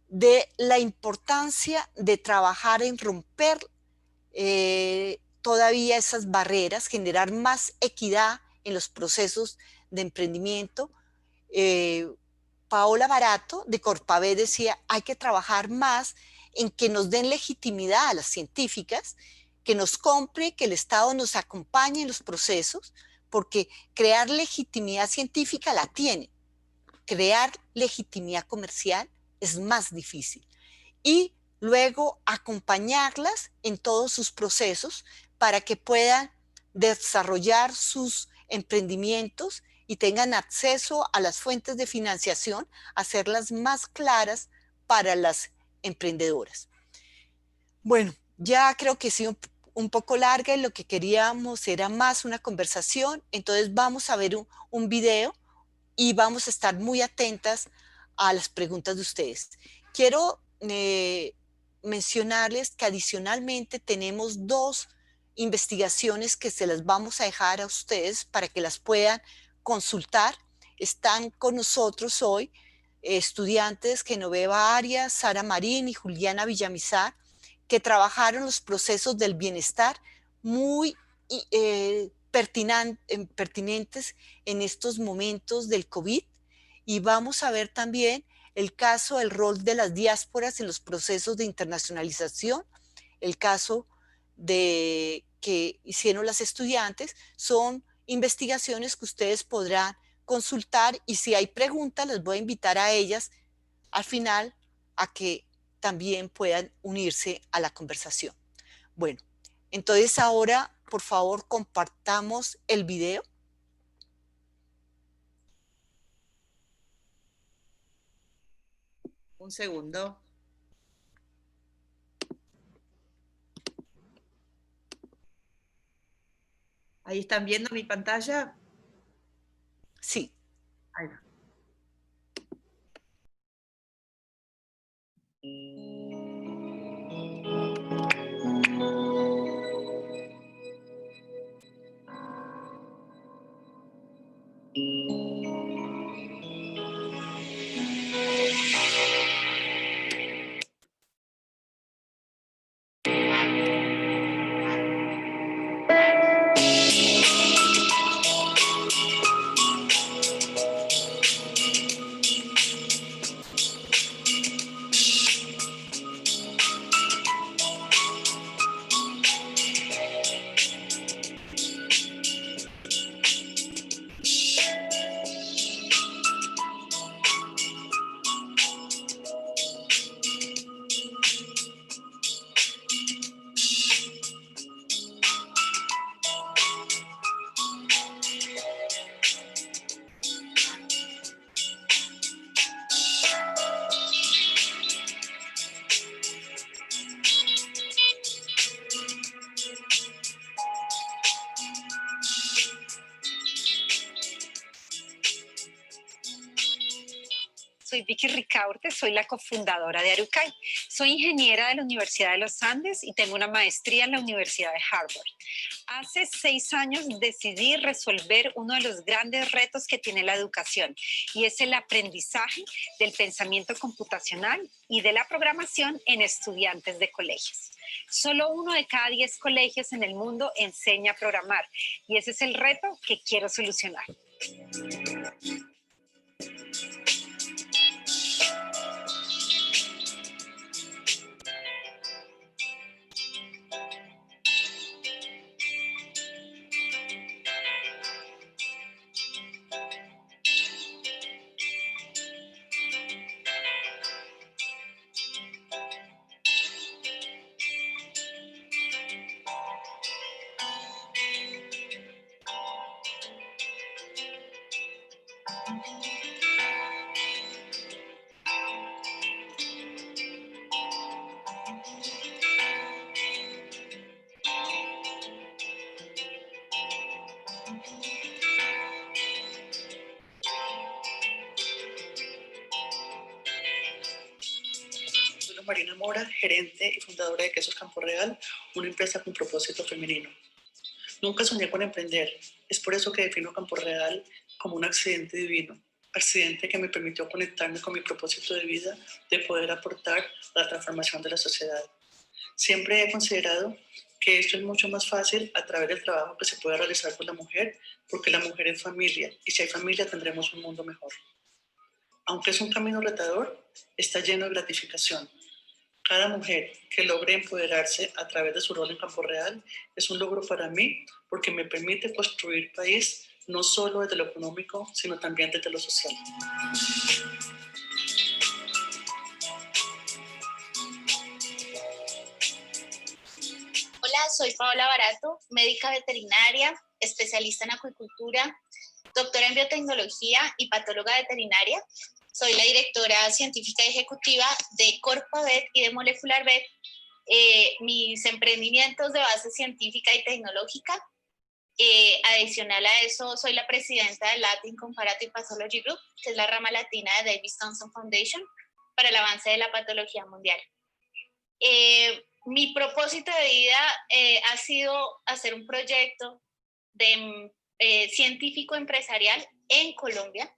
de la importancia de trabajar en romper todavía esas barreras, generar más equidad en los procesos de emprendimiento. Paola Barato de Corpave decía, hay que trabajar más en que nos den legitimidad a las científicas, que nos compre, que el Estado nos acompañe en los procesos, porque crear legitimidad científica la tiene. Crear legitimidad comercial es más difícil. Y luego acompañarlas en todos sus procesos para que puedan desarrollar sus emprendimientos y tengan acceso a las fuentes de financiación, hacerlas más claras para las emprendedoras. Bueno, ya creo que sí, un poco larga y lo que queríamos era más una conversación, entonces vamos a ver un video y vamos a estar muy atentas a las preguntas de ustedes. Quiero mencionarles que adicionalmente tenemos 2 investigaciones que se las vamos a dejar a ustedes para que las puedan consultar. Están con nosotros hoy estudiantes Genoveva Arias, Sara Marín y Juliana Villamizar, que trabajaron los procesos del bienestar muy pertinentes en estos momentos del COVID. Y vamos a ver también el caso del rol de las diásporas en los procesos de internacionalización, el caso que hicieron las estudiantes. Son investigaciones que ustedes podrán consultar, y si hay preguntas les voy a invitar a ellas al final a que también puedan unirse a la conversación. Bueno, entonces ahora por favor compartamos el video. Un segundo. ¿Ahí están viendo mi pantalla? Sí. Ahí va. Soy Vicky Ricaurte, soy la cofundadora de Arucay. Soy ingeniera de la Universidad de los Andes y tengo una maestría en la Universidad de Harvard. Hace 6 años decidí resolver uno de los grandes retos que tiene la educación, y es el aprendizaje del pensamiento computacional y de la programación en estudiantes de colegios. Solo 1 de cada 10 colegios en el mundo enseña a programar, y ese es el reto que quiero solucionar. Marina Mora, gerente y fundadora de Quesos Campo Real, una empresa con propósito femenino. Nunca soñé con emprender, es por eso que defino Campo Real como un accidente divino, accidente que me permitió conectarme con mi propósito de vida de poder aportar a la transformación de la sociedad. Siempre he considerado que esto es mucho más fácil a través del trabajo que se puede realizar con la mujer, porque la mujer es familia, y si hay familia tendremos un mundo mejor. Aunque es un camino retador, está lleno de gratificación. Cada mujer que logre empoderarse a través de su rol en Campo Real es un logro para mí, porque me permite construir país no solo desde lo económico, sino también desde lo social. Hola, soy Paola Barato, médica veterinaria, especialista en acuicultura, doctora en biotecnología y patóloga veterinaria. Soy la directora científica y ejecutiva de Corpavet y de Molecular Vet, mis emprendimientos de base científica y tecnológica. Adicional a eso, soy la presidenta del Latin Comparative Pathology Group, que es la rama latina de David Thompson Foundation para el avance de la patología mundial. Mi propósito de vida ha sido hacer un proyecto de científico empresarial en Colombia.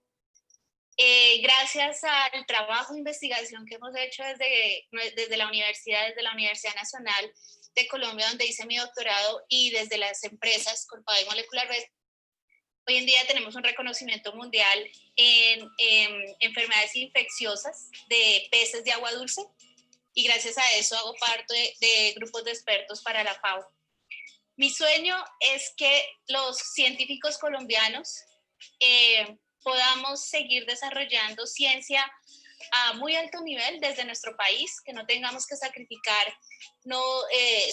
Gracias al trabajo de investigación que hemos hecho desde la Universidad Nacional de Colombia, donde hice mi doctorado, y desde las empresas Corpay Molecular Red, hoy en día tenemos un reconocimiento mundial en enfermedades infecciosas de peces de agua dulce, y gracias a eso hago parte de grupos de expertos para la FAO. Mi sueño es que los científicos colombianos podamos seguir desarrollando ciencia a muy alto nivel desde nuestro país, que no tengamos que sacrificar,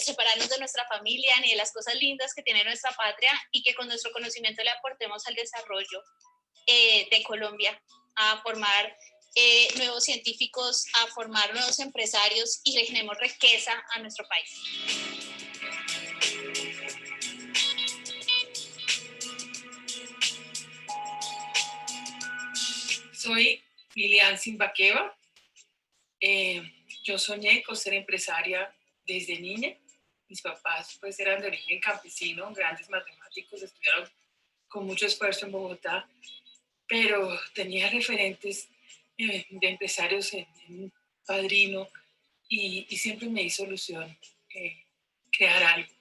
separarnos de nuestra familia ni de las cosas lindas que tiene nuestra patria, y que con nuestro conocimiento le aportemos al desarrollo de Colombia, a formar nuevos científicos, a formar nuevos empresarios y le generemos riqueza a nuestro país. Soy Lilian Simbaqueva. Yo soñé con ser empresaria desde niña. Mis papás pues eran de origen campesino, grandes matemáticos, estudiaron con mucho esfuerzo en Bogotá, pero tenía referentes de empresarios en un padrino y siempre me hizo ilusión crear algo.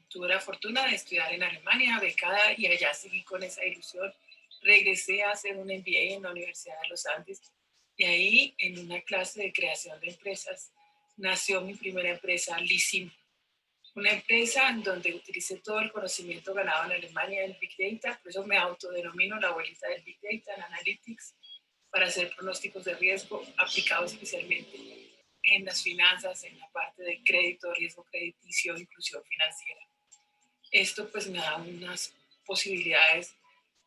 Tuve la fortuna de estudiar en Alemania, becada, y allá seguí con esa ilusión. Regresé a hacer un MBA en la Universidad de los Andes, y ahí, en una clase de creación de empresas, nació mi primera empresa, Lisim. Una empresa en donde utilicé todo el conocimiento ganado en Alemania del Big Data, por eso me autodenomino la abuelita del Big Data, en Analytics, para hacer pronósticos de riesgo aplicados especialmente en las finanzas, en la parte de crédito, riesgo crediticio, inclusión financiera. Esto pues me da unas posibilidades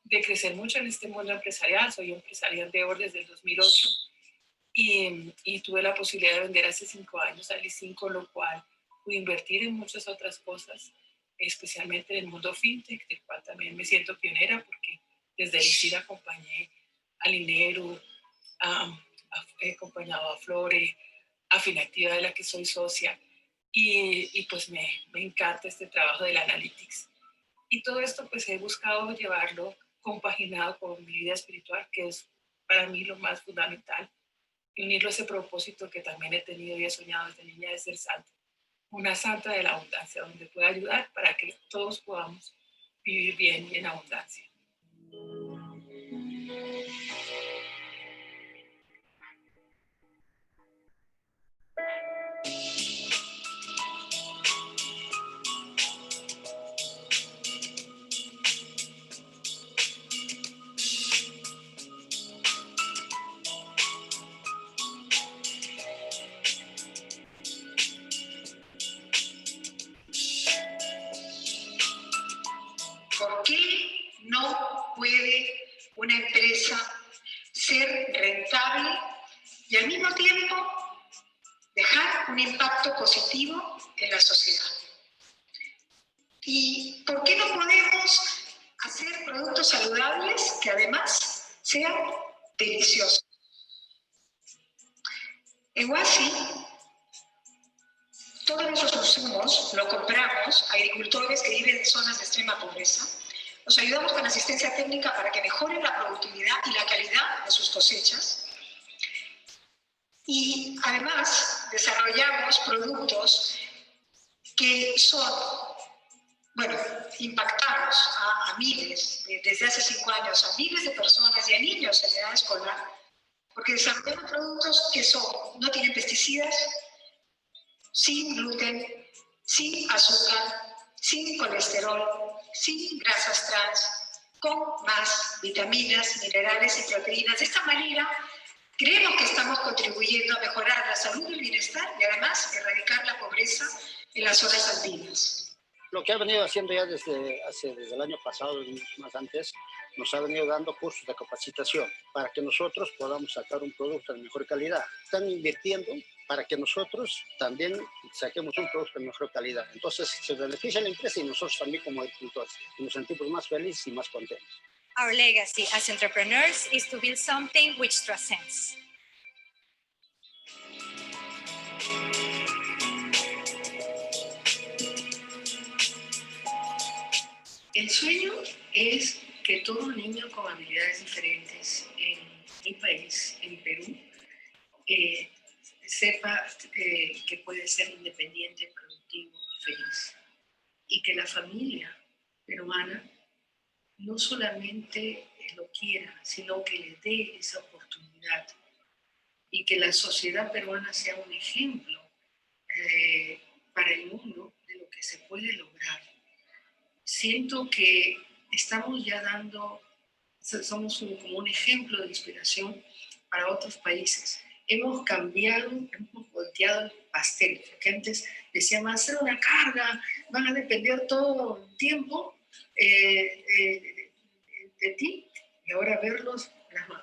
de crecer mucho en este mundo empresarial. Soy empresaria Endeavor desde el 2008 y tuve la posibilidad de vender hace 5 años a Lisim, con lo cual pude invertir en muchas otras cosas, especialmente en el mundo fintech, del cual también me siento pionera, porque desde Lisim acompañé a Lineru, he acompañado a Flore, a Finactiva, de la que soy socia, y pues me encanta este trabajo del Analytics. Y todo esto pues he buscado llevarlo compaginado con mi vida espiritual, que es para mí lo más fundamental, y unirlo a ese propósito que también he tenido y he soñado desde niña, de ser santa, una santa de la abundancia, donde pueda ayudar para que todos podamos vivir bien y en abundancia. ¿Por qué no puede una empresa ser rentable y al mismo tiempo dejar un impacto positivo en la sociedad? ¿Y por qué no podemos hacer productos saludables que además sean deliciosos? En Huasi, todos nuestros insumos lo compramos a agricultores que viven en zonas de extrema pobreza. Los ayudamos con asistencia técnica para que mejoren la productividad y la calidad de sus cosechas. Y además desarrollamos productos que son, bueno, impactamos a miles, desde hace 5 años, a miles de personas y a niños en edad escolar, porque desarrollamos productos que no tienen pesticidas, sin gluten, sin azúcar, sin colesterol, sin grasas trans, con más vitaminas, minerales y proteínas. De esta manera, creemos que estamos contribuyendo a mejorar la salud y el bienestar y además erradicar la pobreza en las zonas andinas. Lo que ha venido haciendo ya desde el año pasado y más antes, nos ha venido dando cursos de capacitación para que nosotros podamos sacar un producto de mejor calidad. Están invirtiendo para que nosotros también saquemos un producto de mejor calidad. Entonces se beneficia la empresa y nosotros también como agricultores y nos sentimos más felices y más contentos. Our legacy as entrepreneurs is to build something which transcends. El sueño es que todo niño con habilidades diferentes en mi país, en Perú, sepa que puede ser independiente, productivo y feliz. Y que la familia peruana no solamente lo quiera, sino que le dé esa oportunidad. Y que la sociedad peruana sea un ejemplo para el mundo de lo que se puede lograr. Siento que estamos ya somos como un ejemplo de inspiración para otros países. Hemos cambiado, hemos volteado el pastel, porque antes decíamos hacer una carga, van a depender todo el tiempo de ti, y ahora verlos,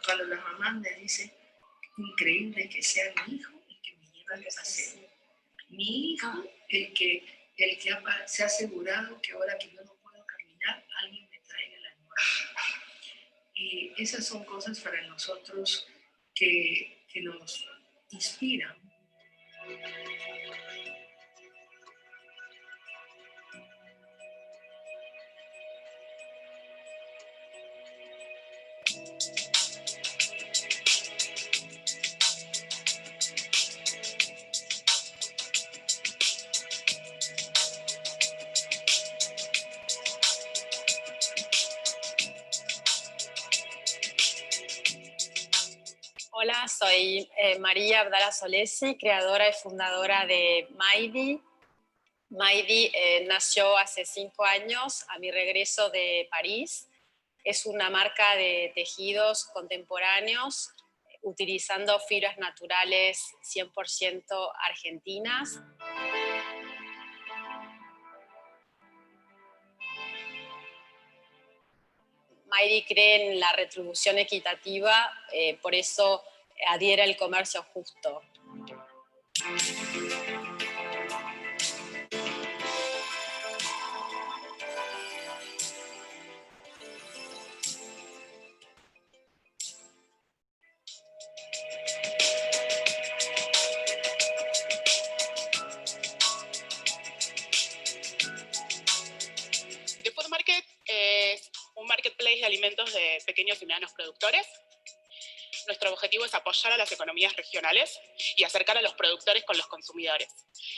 cuando las mamás me dicen, increíble que sea mi hijo el que me lleva al paseo. Mi hijo, el que se ha asegurado que ahora que yo no puedo caminar, alguien me traiga la almohada. Y esas son cosas para nosotros que nos inspiran. Hola, soy María Abdala Solesi, creadora y fundadora de Maidi. Maidi nació hace 5 años a mi regreso de París. Es una marca de tejidos contemporáneos utilizando fibras naturales 100% argentinas. Maidi cree en la retribución equitativa, por eso adhiere al comercio justo. The Food Market es un marketplace de alimentos de pequeños y medianos productores. Nuestro objetivo es apoyar a las economías regionales y acercar a los productores con los consumidores.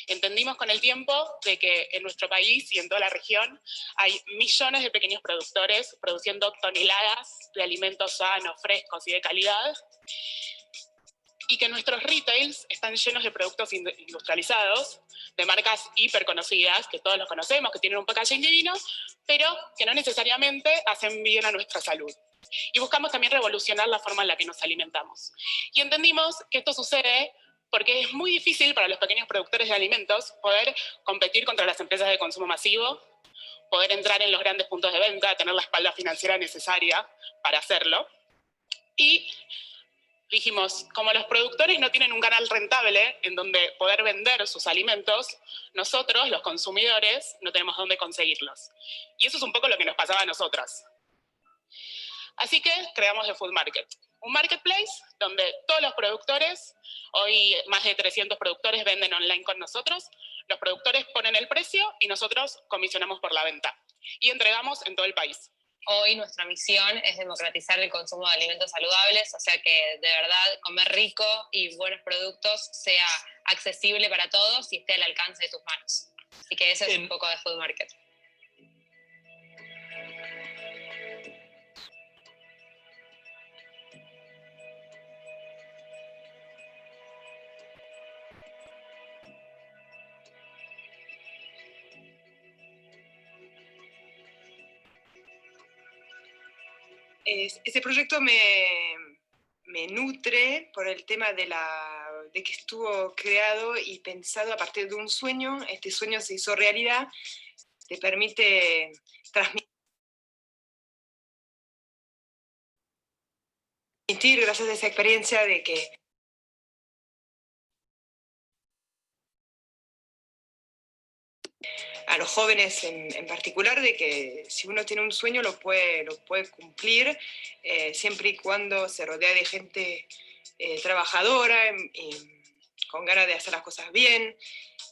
Entendimos con el tiempo de que en nuestro país y en toda la región hay millones de pequeños productores produciendo toneladas de alimentos sanos, frescos y de calidad, y que nuestros retails están llenos de productos industrializados, de marcas hiperconocidas, que todos los conocemos, que tienen un packaging divino, pero que no necesariamente hacen bien a nuestra salud. Y buscamos también revolucionar la forma en la que nos alimentamos. Y entendimos que esto sucede porque es muy difícil para los pequeños productores de alimentos poder competir contra las empresas de consumo masivo, poder entrar en los grandes puntos de venta, tener la espalda financiera necesaria para hacerlo. Y dijimos, como los productores no tienen un canal rentable en donde poder vender sus alimentos, nosotros, los consumidores, no tenemos dónde conseguirlos. Y eso es un poco lo que nos pasaba a nosotras. Así que creamos The Food Market, un marketplace donde todos los productores, hoy más de 300 productores venden online con nosotros, los productores ponen el precio y nosotros comisionamos por la venta. Y entregamos en todo el país. Hoy nuestra misión es democratizar el consumo de alimentos saludables, o sea que de verdad comer rico y buenos productos sea accesible para todos y esté al alcance de tus manos. Así que ese es un poco de Food Market. Ese proyecto me nutre por el tema de que estuvo creado y pensado a partir de un sueño. Este sueño se hizo realidad, te permite transmitir gracias a esa experiencia de que a los jóvenes en particular, de que si uno tiene un sueño lo puede cumplir, siempre y cuando se rodea de gente trabajadora, con ganas de hacer las cosas bien.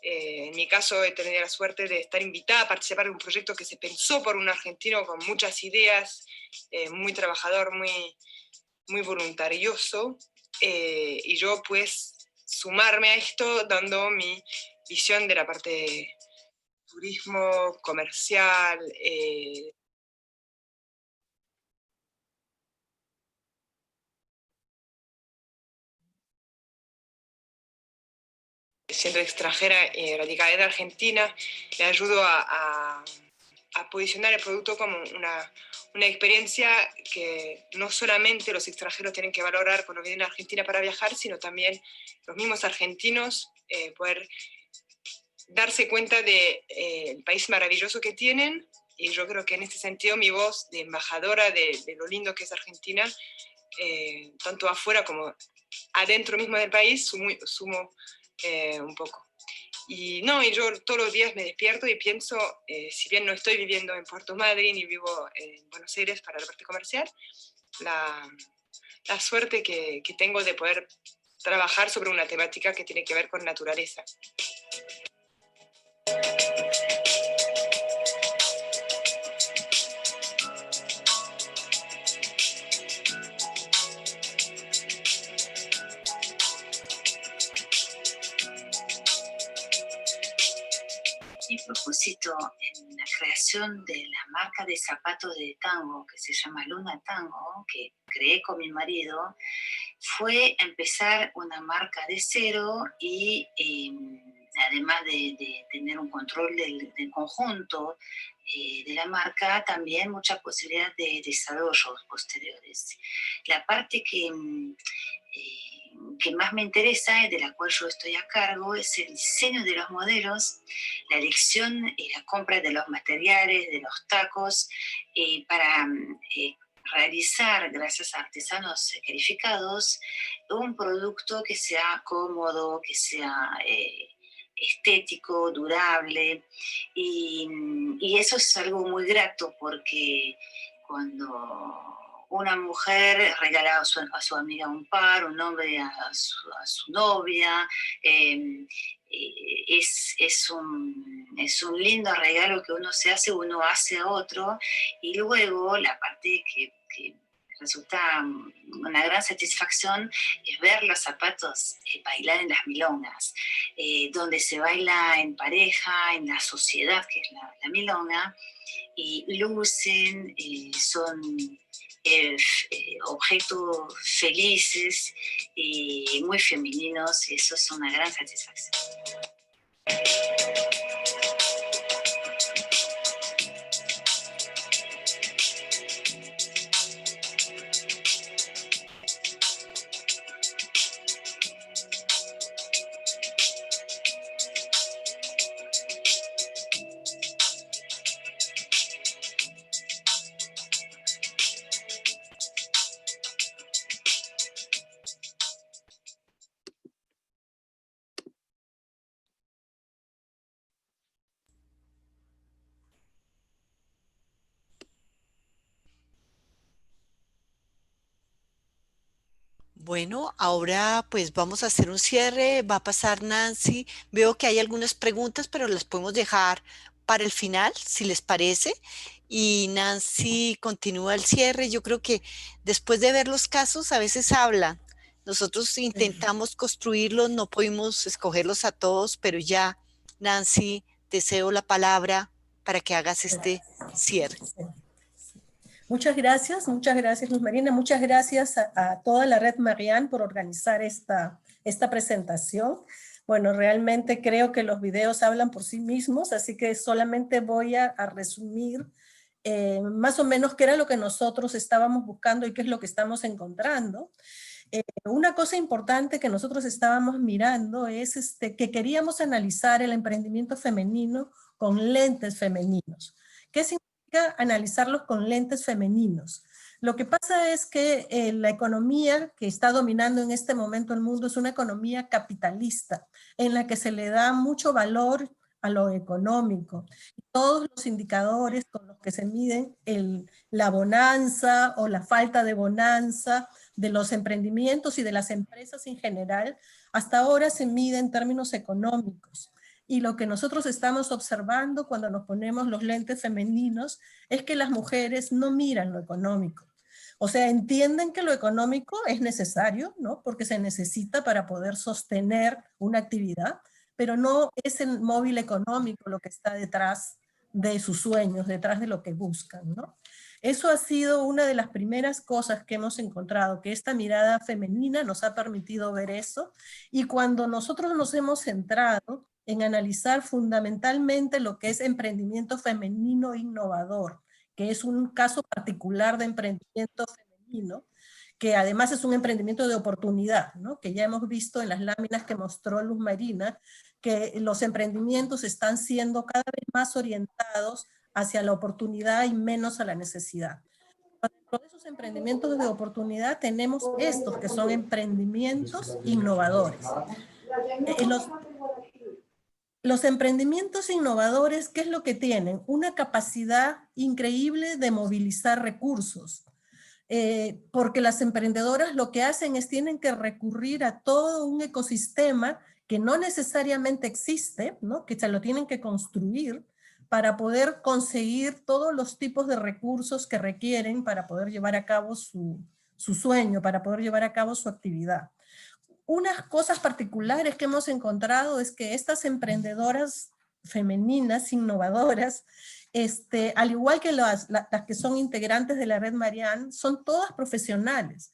En mi caso he tenido la suerte de estar invitada a participar de un proyecto que se pensó por un argentino con muchas ideas, muy trabajador, muy voluntarioso, y yo pues sumarme a esto dando mi visión de la parte de turismo comercial, siendo extranjera y radicada en Argentina, le ayudo a posicionar el producto como una experiencia que no solamente los extranjeros tienen que valorar cuando vienen a Argentina para viajar, sino también los mismos argentinos poder darse cuenta del país maravilloso que tienen. Y yo creo que en este sentido mi voz de embajadora de lo lindo que es Argentina, tanto afuera como adentro mismo del país, sumo un poco. Y yo todos los días me despierto y pienso, si bien no estoy viviendo en Puerto Madryn y vivo en Buenos Aires para la parte comercial, la suerte que tengo de poder trabajar sobre una temática que tiene que ver con naturaleza. Mi propósito en la creación de la marca de zapatos de tango que se llama Luna Tango, que creé con mi marido, fue empezar una marca de cero y además de tener un control del conjunto de la marca, también mucha posibilidad de desarrollos posteriores. La parte que más me interesa y de la cual yo estoy a cargo es el diseño de los modelos, la elección y la compra de los materiales, de los tacos, para realizar, gracias a artesanos calificados, un producto que sea cómodo, que sea estético, durable, y eso es algo muy grato porque cuando una mujer regala a su amiga un par, un hombre a su novia, es un lindo regalo que uno se hace, uno hace a otro, y luego la parte que resulta una gran satisfacción es ver los zapatos bailar en las milongas, donde se baila en pareja, en la sociedad que es la milonga, y lucen, son objetos felices y muy femeninos, y eso es una gran satisfacción. Bueno, ahora pues vamos a hacer un cierre, va a pasar Nancy. Veo que hay algunas preguntas, pero las podemos dejar para el final, si les parece. Y Nancy continúa el cierre. Yo creo que después de ver los casos, a veces hablan. Nosotros intentamos construirlos, no pudimos escogerlos a todos, pero ya, Nancy, te cedo la palabra para que hagas este cierre. Muchas gracias Luz Marina, muchas gracias a toda la Red Marianne por organizar esta presentación. Bueno, realmente creo que los videos hablan por sí mismos, así que solamente voy a resumir más o menos qué era lo que nosotros estábamos buscando y qué es lo que estamos encontrando. Una cosa importante que nosotros estábamos mirando es que queríamos analizar el emprendimiento femenino con lentes femeninos. ¿Qué significa analizarlos con lentes femeninos? Lo que pasa es que la economía que está dominando en este momento el mundo es una economía capitalista, en la que se le da mucho valor a lo económico. Todos los indicadores con los que se miden la bonanza o la falta de bonanza de los emprendimientos y de las empresas en general, hasta ahora se mide en términos económicos. Y lo que nosotros estamos observando cuando nos ponemos los lentes femeninos es que las mujeres no miran lo económico. O sea, entienden que lo económico es necesario, ¿no? Porque se necesita para poder sostener una actividad, pero no es el móvil económico lo que está detrás de sus sueños, detrás de lo que buscan, ¿no? Eso ha sido una de las primeras cosas que hemos encontrado, que esta mirada femenina nos ha permitido ver eso, y cuando nosotros nos hemos centrado en analizar fundamentalmente lo que es emprendimiento femenino innovador, que es un caso particular de emprendimiento femenino, que además es un emprendimiento de oportunidad, ¿no? Que ya hemos visto en las láminas que mostró Luz Marina, que los emprendimientos están siendo cada vez más orientados hacia la oportunidad y menos a la necesidad. Dentro de esos emprendimientos de oportunidad tenemos estos que son emprendimientos innovadores. Los emprendimientos innovadores, ¿qué es lo que tienen? Una capacidad increíble de movilizar recursos. Porque las emprendedoras lo que hacen es tienen que recurrir a todo un ecosistema que no necesariamente existe, ¿no? Que se lo tienen que construir para poder conseguir todos los tipos de recursos que requieren para poder llevar a cabo su sueño, para poder llevar a cabo su actividad. Unas cosas particulares que hemos encontrado es que estas emprendedoras femeninas, innovadoras, al igual que las que son integrantes de la Red Marianne, son todas profesionales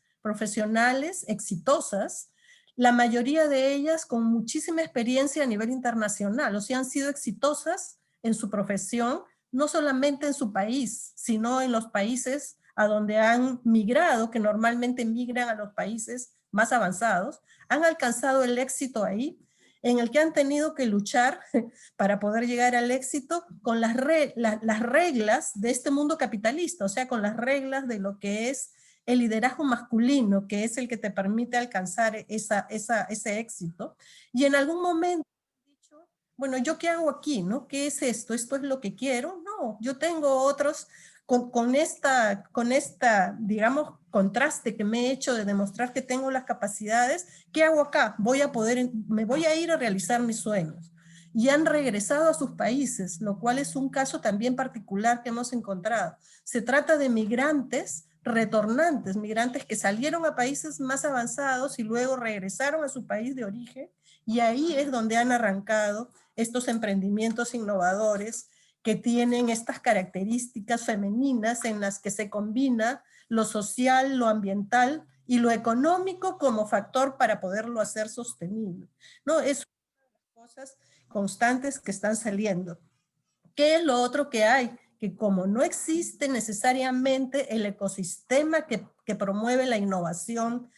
exitosas, la mayoría de ellas con muchísima experiencia a nivel internacional, o sea, han sido exitosas en su profesión, no solamente en su país, sino en los países a donde han migrado, que normalmente migran a los países más avanzados, han alcanzado el éxito ahí, en el que han tenido que luchar para poder llegar al éxito con las reglas de este mundo capitalista, o sea, con las reglas de lo que es el liderazgo masculino, que es el que te permite alcanzar ese éxito. Y en algún momento han dicho, bueno, ¿yo qué hago aquí? ¿No? ¿Qué es esto? ¿Esto es lo que quiero? No, yo tengo otros, con esta, digamos, contraste que me he hecho de demostrar que tengo las capacidades, ¿qué hago acá? Me voy a ir a realizar mis sueños. Y han regresado a sus países, lo cual es un caso también particular que hemos encontrado. Se trata de migrantes retornantes, migrantes que salieron a países más avanzados y luego regresaron a su país de origen, y ahí es donde han arrancado estos emprendimientos innovadores que tienen estas características femeninas en las que se combina lo social, lo ambiental y lo económico como factor para poderlo hacer sostenible, ¿no? Es una de las cosas constantes que están saliendo. ¿Qué es lo otro que hay? Que como no existe necesariamente el ecosistema que promueve la innovación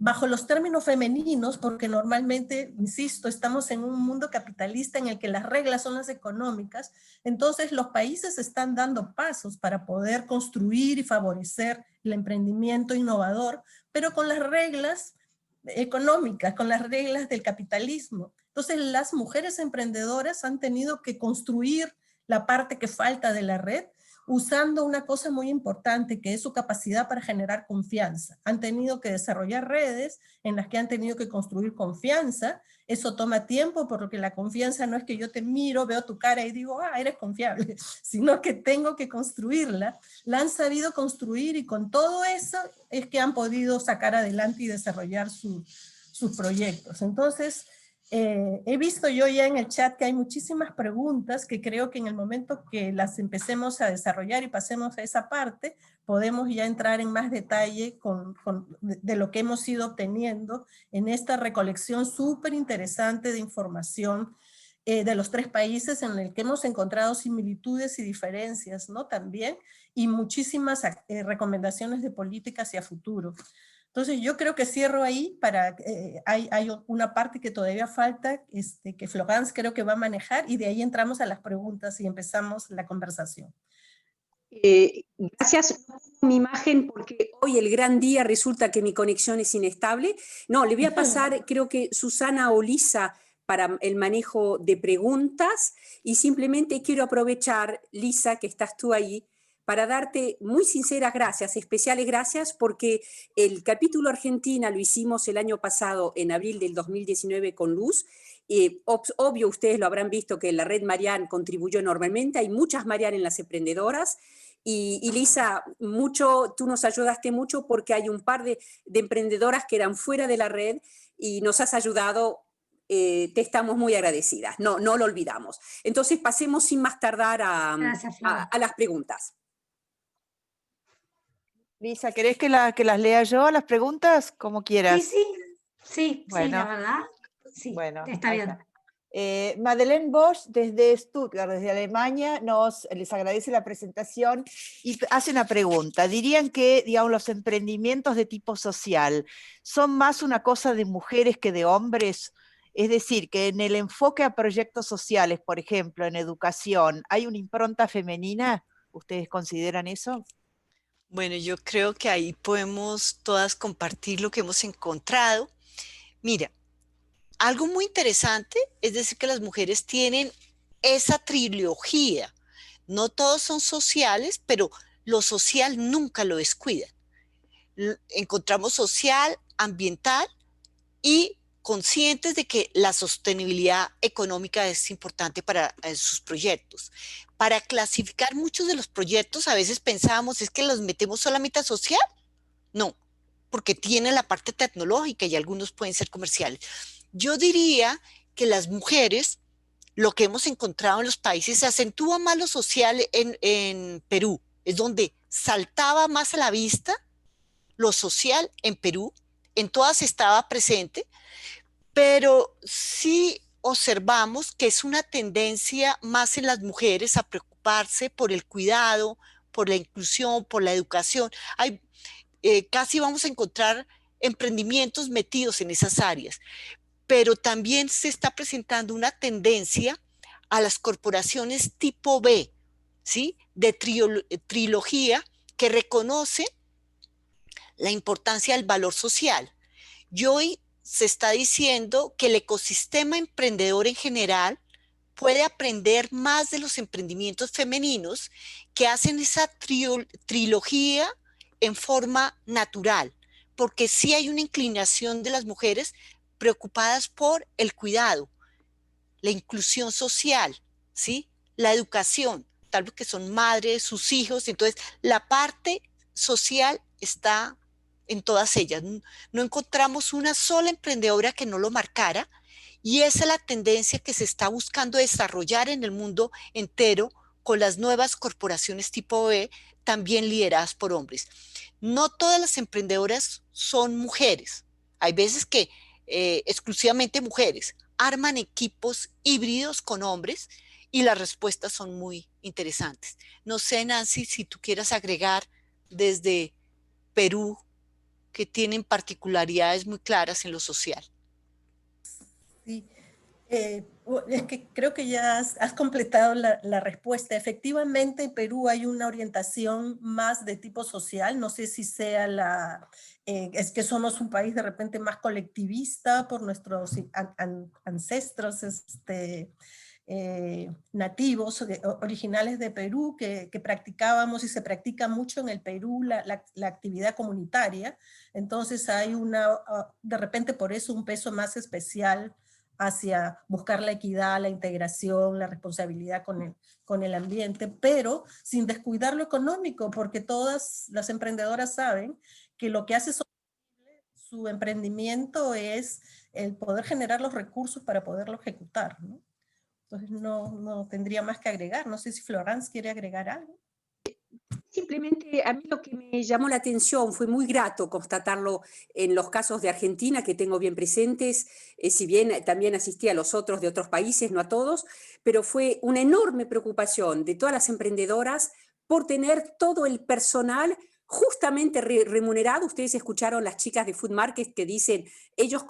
bajo los términos femeninos, porque normalmente, insisto, estamos en un mundo capitalista en el que las reglas son las económicas, entonces los países están dando pasos para poder construir y favorecer el emprendimiento innovador, pero con las reglas económicas, con las reglas del capitalismo. Entonces las mujeres emprendedoras han tenido que construir la parte que falta de la red, usando una cosa muy importante que es su capacidad para generar confianza. Han tenido que desarrollar redes en las que han tenido que construir confianza. Eso toma tiempo porque la confianza no es que yo te miro, veo tu cara y digo, ah, eres confiable, sino que tengo que construirla. La han sabido construir y con todo eso es que han podido sacar adelante y desarrollar sus proyectos. Entonces, he visto yo ya en el chat que hay muchísimas preguntas que creo que en el momento que las empecemos a desarrollar y pasemos a esa parte, podemos ya entrar en más detalle de lo que hemos ido obteniendo en esta recolección súper interesante de información de los tres países en el que hemos encontrado similitudes y diferencias, ¿no? También, y muchísimas recomendaciones de política hacia futuro. Entonces yo creo que cierro ahí, hay una parte que todavía falta, que Florence creo que va a manejar, y de ahí entramos a las preguntas y empezamos la conversación. Gracias. Mi imagen, porque hoy el gran día resulta que mi conexión es inestable. No, le voy a pasar, creo que Susana o Lisa para el manejo de preguntas, y simplemente quiero aprovechar, Lisa, que estás tú ahí, para darte muy sinceras gracias, especiales gracias, porque el capítulo Argentina lo hicimos el año pasado, en abril del 2019, con Luz. Obvio, ustedes lo habrán visto que la red Marianne contribuyó enormemente, hay muchas Marianne en las emprendedoras, y Lisa, tú nos ayudaste mucho porque hay un par de emprendedoras que eran fuera de la red y nos has ayudado. Te estamos muy agradecidas, no lo olvidamos. Entonces pasemos sin más tardar a las preguntas. Lisa, ¿querés que las lea yo, las preguntas? Como quieras. Sí, Bueno. la verdad. Sí, bueno, está bien. Madeleine Bosch, desde Stuttgart, desde Alemania, les agradece la presentación y hace una pregunta. ¿Dirían que, digamos, los emprendimientos de tipo social son más una cosa de mujeres que de hombres? Es decir, que en el enfoque a proyectos sociales, por ejemplo, en educación, ¿hay una impronta femenina? ¿Ustedes consideran eso? Bueno, yo creo que ahí podemos todas compartir lo que hemos encontrado. Mira, algo muy interesante es decir que las mujeres tienen esa trilogía. No todos son sociales, pero lo social nunca lo descuidan. Encontramos social, ambiental y conscientes de que la sostenibilidad económica es importante para sus proyectos. Para clasificar muchos de los proyectos, a veces pensábamos, ¿es que los metemos solamente a social? No, porque tienen la parte tecnológica y algunos pueden ser comerciales. Yo diría que las mujeres, lo que hemos encontrado en los países, se acentúa más lo social en Perú, es donde saltaba más a la vista lo social en Perú, en todas estaba presente, pero sí observamos que es una tendencia más en las mujeres a preocuparse por el cuidado, por la inclusión, por la educación. Casi vamos a encontrar emprendimientos metidos en esas áreas, pero también se está presentando una tendencia a las corporaciones tipo B, ¿sí? De trilogía que reconoce la importancia del valor social. Y hoy se está diciendo que el ecosistema emprendedor en general puede aprender más de los emprendimientos femeninos que hacen esa trilogía en forma natural, porque sí hay una inclinación de las mujeres preocupadas por el cuidado, la inclusión social, ¿sí? La educación, tal vez que son madres, sus hijos, entonces la parte social está en todas ellas. No encontramos una sola emprendedora que no lo marcara, y esa es la tendencia que se está buscando desarrollar en el mundo entero con las nuevas corporaciones tipo B, también lideradas por hombres. No todas las emprendedoras son mujeres. Hay veces que exclusivamente mujeres arman equipos híbridos con hombres y las respuestas son muy interesantes. No sé, Nancy, si tú quieras agregar desde Perú, que tienen particularidades muy claras en lo social. Sí, es que creo que ya has completado la respuesta. Efectivamente, en Perú hay una orientación más de tipo social. No sé si sea es que somos un país de repente más colectivista por nuestros ancestros nativos, originales de Perú, que practicábamos y se practica mucho en el Perú la actividad comunitaria. Entonces hay de repente por eso un peso más especial hacia buscar la equidad, la integración, la responsabilidad con el ambiente, pero sin descuidar lo económico, porque todas las emprendedoras saben que lo que hace su emprendimiento es el poder generar los recursos para poderlo ejecutar, ¿no? Entonces no tendría más que agregar. No sé si Florence quiere agregar algo. Simplemente a mí lo que me llamó la atención, fue muy grato constatarlo en los casos de Argentina, que tengo bien presentes, si bien también asistí a los otros de otros países, no a todos, pero fue una enorme preocupación de todas las emprendedoras por tener todo el personal justamente remunerado. Ustedes escucharon las chicas de Food Market que dicen, ellos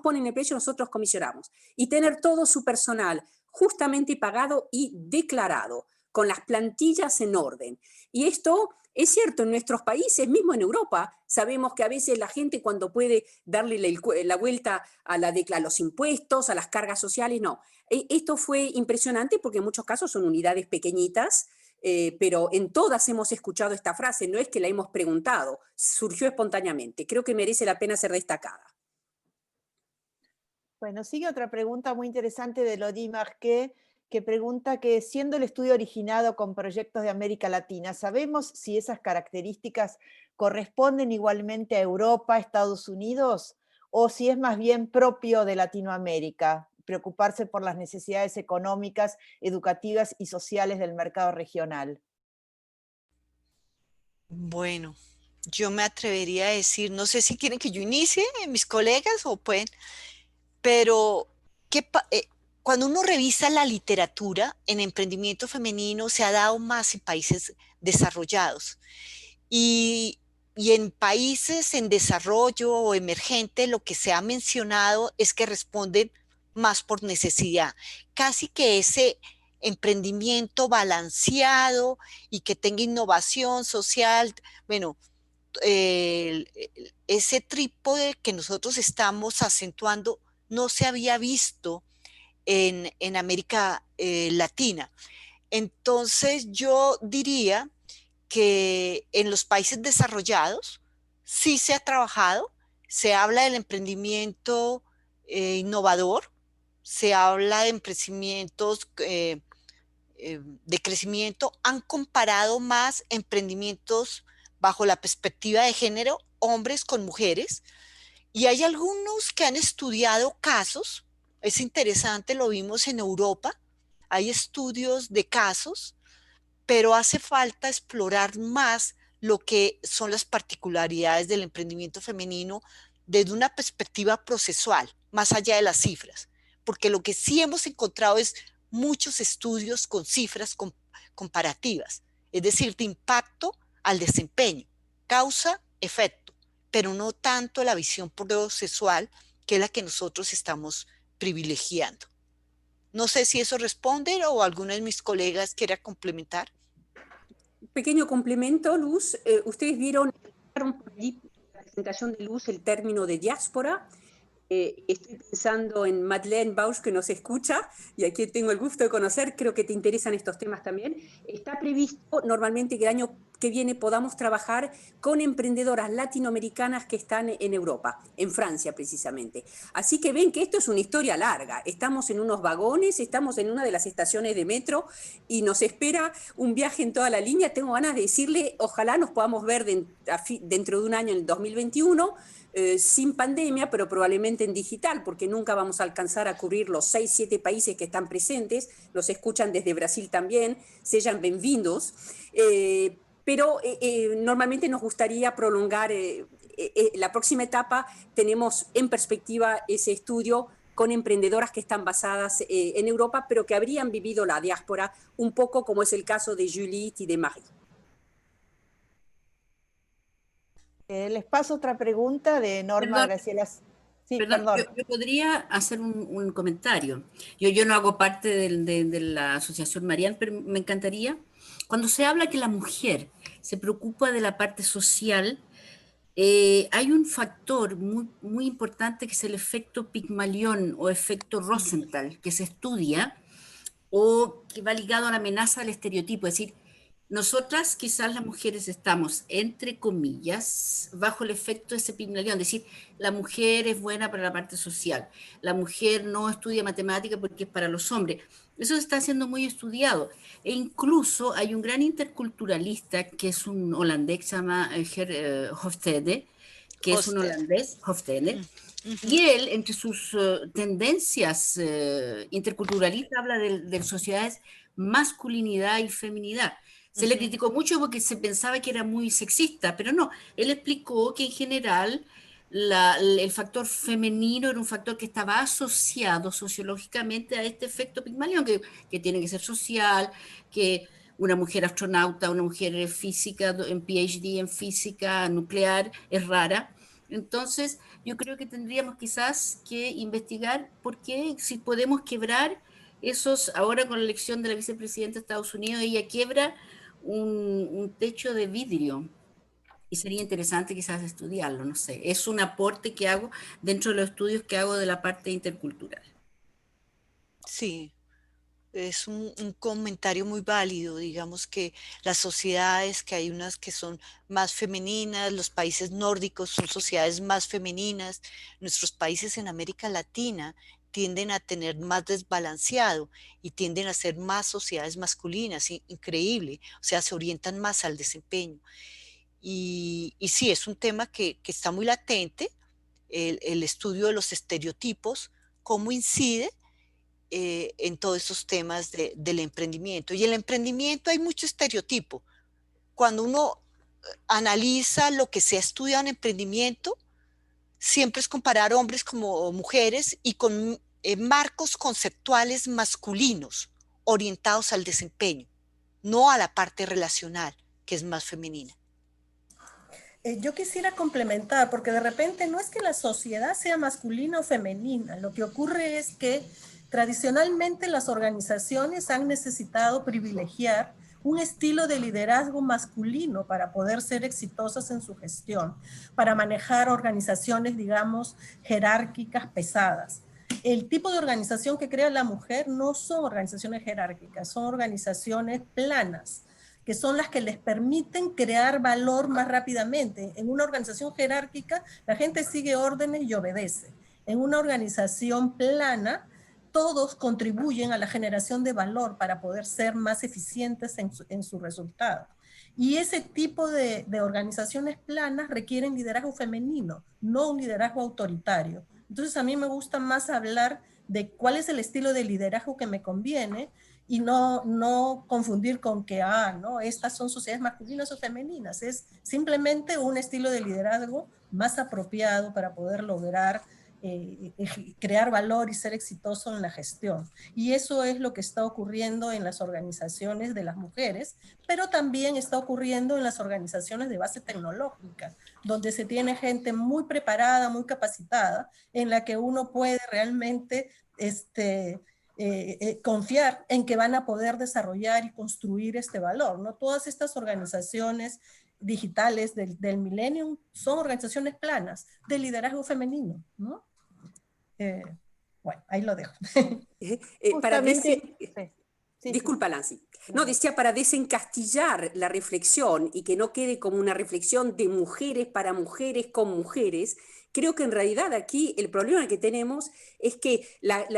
ponen el precio, nosotros comisionamos. Y tener todo su personal justamente pagado y declarado. con las plantillas en orden. Y esto es cierto, en nuestros países, mismo en Europa, sabemos que a veces la gente cuando puede darle la vuelta a los impuestos, a las cargas sociales, no. Esto fue impresionante porque en muchos casos son unidades pequeñitas, pero en todas hemos escuchado esta frase, no es que la hemos preguntado, surgió espontáneamente. Creo que merece la pena ser destacada. Bueno, sigue otra pregunta muy interesante de Lodi Marquet, que pregunta que siendo el estudio originado con proyectos de América Latina, ¿sabemos si esas características corresponden igualmente a Europa, Estados Unidos, o si es más bien propio de Latinoamérica, preocuparse por las necesidades económicas, educativas y sociales del mercado regional? Bueno, yo me atrevería a decir, no sé si quieren que yo inicie, mis colegas, o pueden, pero cuando uno revisa la literatura en emprendimiento femenino, se ha dado más en países desarrollados. Y en países en desarrollo o emergente, lo que se ha mencionado es que responden más por necesidad. Casi que ese emprendimiento balanceado y que tenga innovación social, bueno, ese trípode que nosotros estamos acentuando no se había visto en América Latina. Entonces yo diría que en los países desarrollados sí se ha trabajado, se habla del emprendimiento innovador, se habla de emprendimientos de crecimiento, han comparado más emprendimientos bajo la perspectiva de género, hombres con mujeres, y hay algunos que han estudiado casos. Es interesante, lo vimos en Europa, hay estudios de casos, pero hace falta explorar más lo que son las particularidades del emprendimiento femenino desde una perspectiva procesual, más allá de las cifras, porque lo que sí hemos encontrado es muchos estudios con cifras comparativas, es decir, de impacto al desempeño, causa-efecto, pero no tanto la visión procesual, que es la que nosotros estamos privilegiando. No sé si eso responde o alguno de mis colegas quiera complementar. Pequeño complemento, Luz. Ustedes vieron por allí en la presentación de Luz el término de diáspora. Estoy pensando en Madeleine Bausch, que nos escucha, y a quien tengo el gusto de conocer, creo que te interesan estos temas también. Está previsto normalmente que el año que viene podamos trabajar con emprendedoras latinoamericanas que están en Europa, en Francia precisamente. Así que ven que esto es una historia larga. Estamos en unos vagones, estamos en una de las estaciones de metro y nos espera un viaje en toda la línea. Tengo ganas de decirle, ojalá nos podamos ver dentro de un año, en el 2021, sin pandemia, pero probablemente en digital, porque nunca vamos a alcanzar a cubrir los 6, 7 países que están presentes, nos escuchan desde Brasil también, sean bienvenidos, pero normalmente nos gustaría prolongar la próxima etapa. Tenemos en perspectiva ese estudio con emprendedoras que están basadas en Europa, pero que habrían vivido la diáspora, un poco como es el caso de Juliette y de Marie. Les paso otra pregunta de Norma Graciela. Sí, perdón. Yo podría hacer un comentario. Yo no hago parte de la Asociación Marian, pero me encantaría. Cuando se habla que la mujer se preocupa de la parte social, hay un factor muy importante que es el efecto Pigmalión o efecto Rosenthal, que se estudia o que va ligado a la amenaza del estereotipo. Es decir, nosotras, quizás las mujeres, estamos, entre comillas, bajo el efecto de ese Pigmalión, es decir, la mujer es buena para la parte social, la mujer no estudia matemática porque es para los hombres. Eso se está haciendo muy estudiado. E incluso hay un gran interculturalista, que es un holandés, que se llama Hofstede, que es un holandés, Hofstede, y él, entre sus tendencias interculturalistas, habla de sociedades masculinidad y feminidad. Se le criticó mucho porque se pensaba que era muy sexista, pero no, él explicó que en general el factor femenino era un factor que estaba asociado sociológicamente a este efecto Pigmalión, que tiene que ser social, que una mujer astronauta, una mujer física, en PhD en física nuclear, es rara. Entonces, yo creo que tendríamos quizás que investigar por qué, si podemos quebrar esos, ahora con la elección de la vicepresidenta de Estados Unidos, ella quiebra un techo de vidrio. Y sería interesante quizás estudiarlo, no sé. Es un aporte que hago dentro de los estudios que hago de la parte intercultural. Sí, es un comentario muy válido. Digamos que las sociedades, que hay unas que son más femeninas, los países nórdicos son sociedades más femeninas, nuestros países en América Latina tienden a tener más desbalanceado y tienden a ser más sociedades masculinas, increíble, o sea, se orientan más al desempeño. Y sí, es un tema que está muy latente, el estudio de los estereotipos, cómo incide en todos esos temas del emprendimiento. Y el emprendimiento hay mucho estereotipo. Cuando uno analiza lo que se ha estudiado en emprendimiento, siempre es comparar hombres como mujeres y con marcos conceptuales masculinos orientados al desempeño, no a la parte relacional, que es más femenina. Yo quisiera complementar, porque de repente no es que la sociedad sea masculina o femenina, lo que ocurre es que tradicionalmente las organizaciones han necesitado privilegiar un estilo de liderazgo masculino para poder ser exitosas en su gestión, para manejar organizaciones, digamos, jerárquicas pesadas. El tipo de organización que crea la mujer no son organizaciones jerárquicas, son organizaciones planas, que son las que les permiten crear valor más rápidamente. En una organización jerárquica, la gente sigue órdenes y obedece. En una organización plana, todos contribuyen a la generación de valor para poder ser más eficientes en su resultado. Y ese tipo de organizaciones planas requieren liderazgo femenino, no un liderazgo autoritario. Entonces a mí me gusta más hablar de cuál es el estilo de liderazgo que me conviene, y no confundir con que, no, estas son sociedades masculinas o femeninas. Es simplemente un estilo de liderazgo más apropiado para poder lograr crear valor y ser exitoso en la gestión. Y eso es lo que está ocurriendo en las organizaciones de las mujeres, pero también está ocurriendo en las organizaciones de base tecnológica, donde se tiene gente muy preparada, muy capacitada, en la que uno puede realmente confiar en que van a poder desarrollar y construir este valor, ¿no? Todas estas organizaciones digitales del Millennium son organizaciones planas de liderazgo femenino, ¿no? Bueno, ahí lo dejo. Disculpa, Nancy. No, decía para desencastillar la reflexión y que no quede como una reflexión de mujeres para mujeres con mujeres. Creo que en realidad aquí el problema que tenemos es que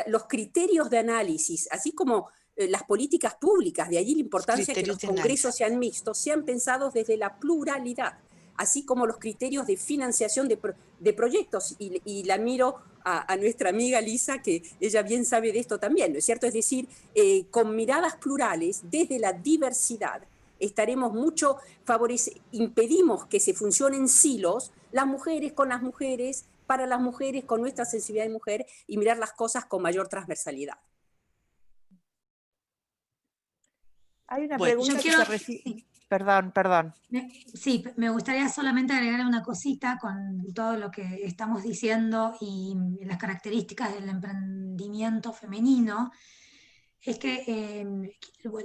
los criterios de análisis, así como las políticas públicas, de allí la importancia que los congresos sean mixtos, sean pensados desde la pluralidad, así como los criterios de financiación de proyectos. Y la miro a nuestra amiga Lisa, que ella bien sabe de esto también, ¿no es cierto? Es decir, con miradas plurales, desde la diversidad, estaremos mucho impedimos que se funcionen silos, las mujeres con las mujeres, para las mujeres con nuestra sensibilidad de mujer, y mirar las cosas con mayor transversalidad. Hay una pregunta que se refiere... Perdón. Sí, me gustaría solamente agregar una cosita con todo lo que estamos diciendo y las características del emprendimiento femenino. Es que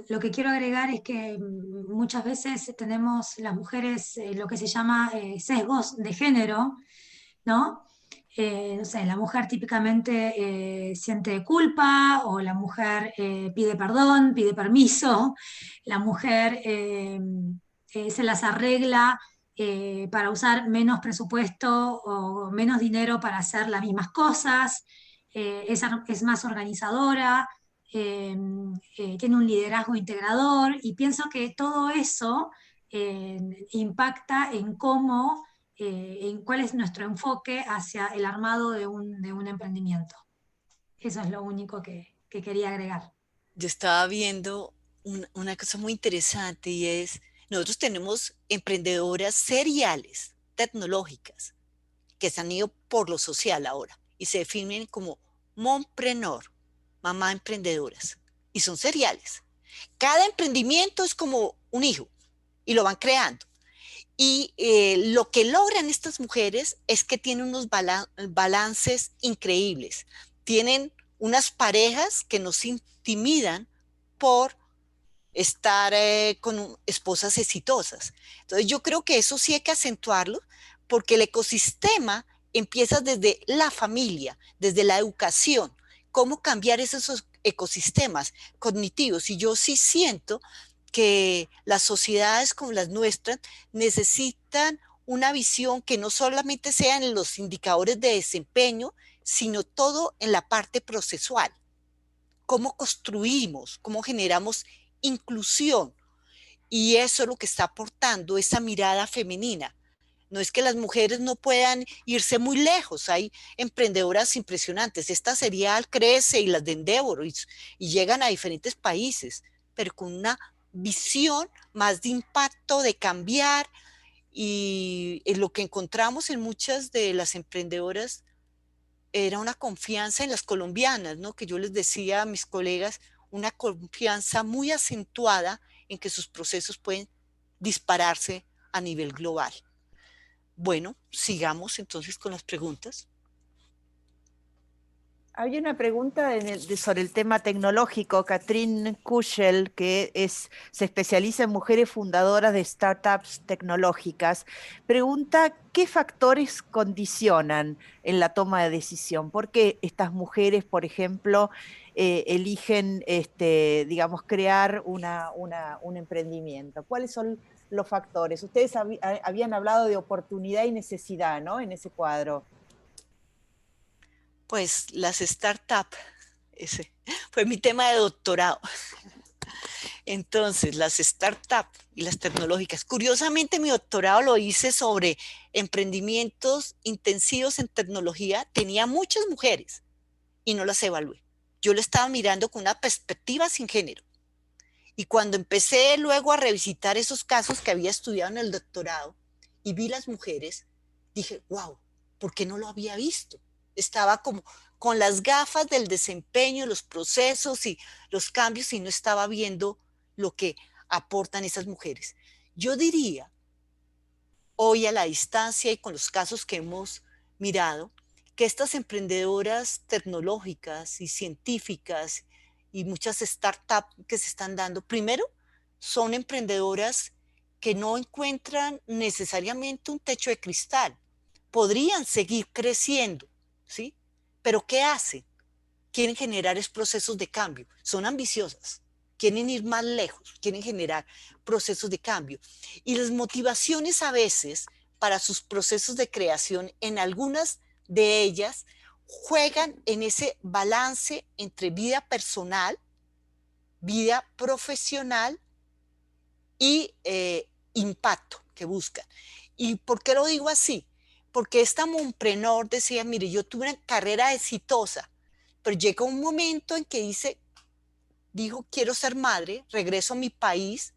lo que quiero agregar es que muchas veces tenemos las mujeres lo que se llama sesgos de género, ¿no? No sé, la mujer típicamente siente culpa, o la mujer pide perdón, pide permiso, la mujer se las arregla para usar menos presupuesto o menos dinero para hacer las mismas cosas, es más organizadora, tiene un liderazgo integrador, y pienso que todo eso impacta en cómo en cuál es nuestro enfoque hacia el armado de un emprendimiento. Eso es lo único que quería agregar. Yo estaba viendo una cosa muy interesante, y es, nosotros tenemos emprendedoras seriales, tecnológicas, que se han ido por lo social ahora y se definen como mompreneur, mamá emprendedoras, y son seriales. Cada emprendimiento es como un hijo y lo van creando. Y lo que logran estas mujeres es que tienen unos balances increíbles. Tienen unas parejas que nos intimidan por estar con esposas exitosas. Entonces yo creo que eso sí hay que acentuarlo, porque el ecosistema empieza desde la familia, desde la educación, cómo cambiar esos ecosistemas cognitivos. Y yo sí siento que las sociedades como las nuestras necesitan una visión que no solamente sea en los indicadores de desempeño, sino todo en la parte procesual. Cómo construimos, cómo generamos inclusión. Y eso es lo que está aportando esa mirada femenina. No es que las mujeres no puedan irse muy lejos, hay emprendedoras impresionantes. Esta Serial crece y las de Endeavor y llegan a diferentes países, pero con una visión más de impacto, de cambiar. Y lo que encontramos en muchas de las emprendedoras era una confianza en las colombianas, ¿no? Que yo les decía a mis colegas, una confianza muy acentuada en que sus procesos pueden dispararse a nivel global. Bueno, sigamos entonces con las preguntas. Había una pregunta sobre el tema tecnológico. Catherine Kuschel, que se especializa en mujeres fundadoras de startups tecnológicas, pregunta qué factores condicionan en la toma de decisión. ¿Por qué estas mujeres, por ejemplo, eligen, digamos, crear un emprendimiento? ¿Cuáles son los factores? Ustedes habían hablado de oportunidad y necesidad, ¿no? En ese cuadro. Pues las startups, ese fue mi tema de doctorado. Entonces, las startups y las tecnológicas. Curiosamente, mi doctorado lo hice sobre emprendimientos intensivos en tecnología. Tenía muchas mujeres y no las evalué. Yo lo estaba mirando con una perspectiva sin género. Y cuando empecé luego a revisitar esos casos que había estudiado en el doctorado y vi las mujeres, dije, wow, ¿por qué no lo había visto? Estaba como con las gafas del desempeño, los procesos y los cambios y no estaba viendo lo que aportan esas mujeres. Yo diría, hoy a la distancia y con los casos que hemos mirado, que estas emprendedoras tecnológicas y científicas y muchas startups que se están dando, primero, son emprendedoras que no encuentran necesariamente un techo de cristal. Podrían seguir creciendo, ¿sí? Pero ¿qué hacen? Quieren generar procesos de cambio, son ambiciosas, quieren ir más lejos, quieren generar procesos de cambio. Y las motivaciones a veces para sus procesos de creación, en algunas de ellas, juegan en ese balance entre vida personal, vida profesional y impacto que buscan. ¿Y por qué lo digo así? Porque esta mompreneur decía, mire, yo tuve una carrera exitosa, pero llega un momento en que dijo, quiero ser madre, regreso a mi país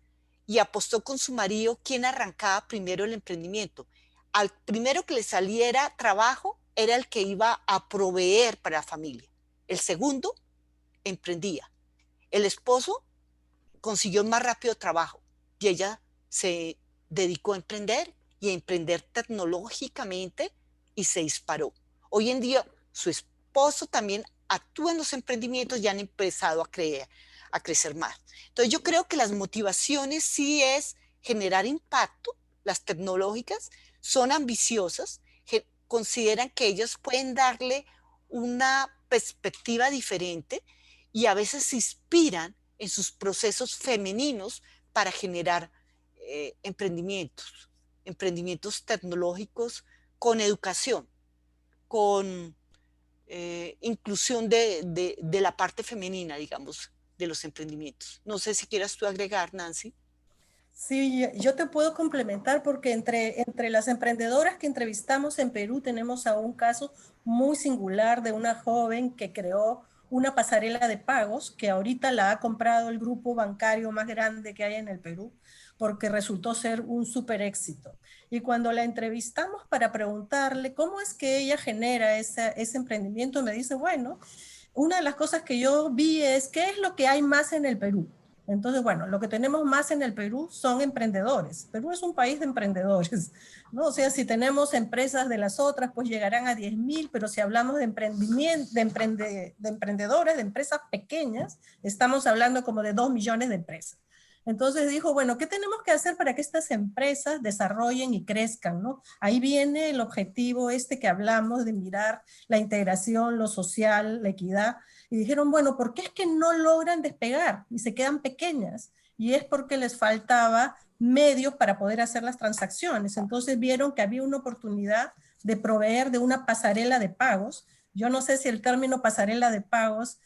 y apostó con su marido quién arrancaba primero el emprendimiento. Al primero que le saliera trabajo era el que iba a proveer para la familia. El segundo emprendía. El esposo consiguió más rápido trabajo y ella se dedicó a emprender y a emprender tecnológicamente y se disparó. Hoy en día su esposo también actúa en los emprendimientos y han empezado a crecer más. Entonces yo creo que las motivaciones sí es generar impacto. Las tecnológicas son ambiciosas, consideran que ellas pueden darle una perspectiva diferente y a veces se inspiran en sus procesos femeninos para generar emprendimientos tecnológicos con educación, con inclusión de la parte femenina, digamos, de los emprendimientos. No sé si quieras tú agregar, Nancy. Sí, yo te puedo complementar porque entre las emprendedoras que entrevistamos en Perú tenemos a un caso muy singular de una joven que creó una pasarela de pagos que ahorita la ha comprado el grupo bancario más grande que hay en el Perú porque resultó ser un súper éxito. Y cuando la entrevistamos para preguntarle cómo es que ella genera ese emprendimiento, me dice, bueno, una de las cosas que yo vi es qué es lo que hay más en el Perú. Entonces, bueno, lo que tenemos más en el Perú son emprendedores. Perú es un país de emprendedores, ¿no? O sea, si tenemos empresas de las otras, pues llegarán a 10.000, pero si hablamos de emprendimiento, de emprendedores, de empresas pequeñas, estamos hablando como de 2 millones de empresas. Entonces dijo, bueno, ¿qué tenemos que hacer para que estas empresas desarrollen y crezcan, ¿no? Ahí viene el objetivo que hablamos de mirar la integración, lo social, la equidad. Y dijeron, bueno, ¿por qué es que no logran despegar y se quedan pequeñas? Y es porque les faltaba medios para poder hacer las transacciones. Entonces vieron que había una oportunidad de proveer de una pasarela de pagos. Yo no sé si el término pasarela de pagos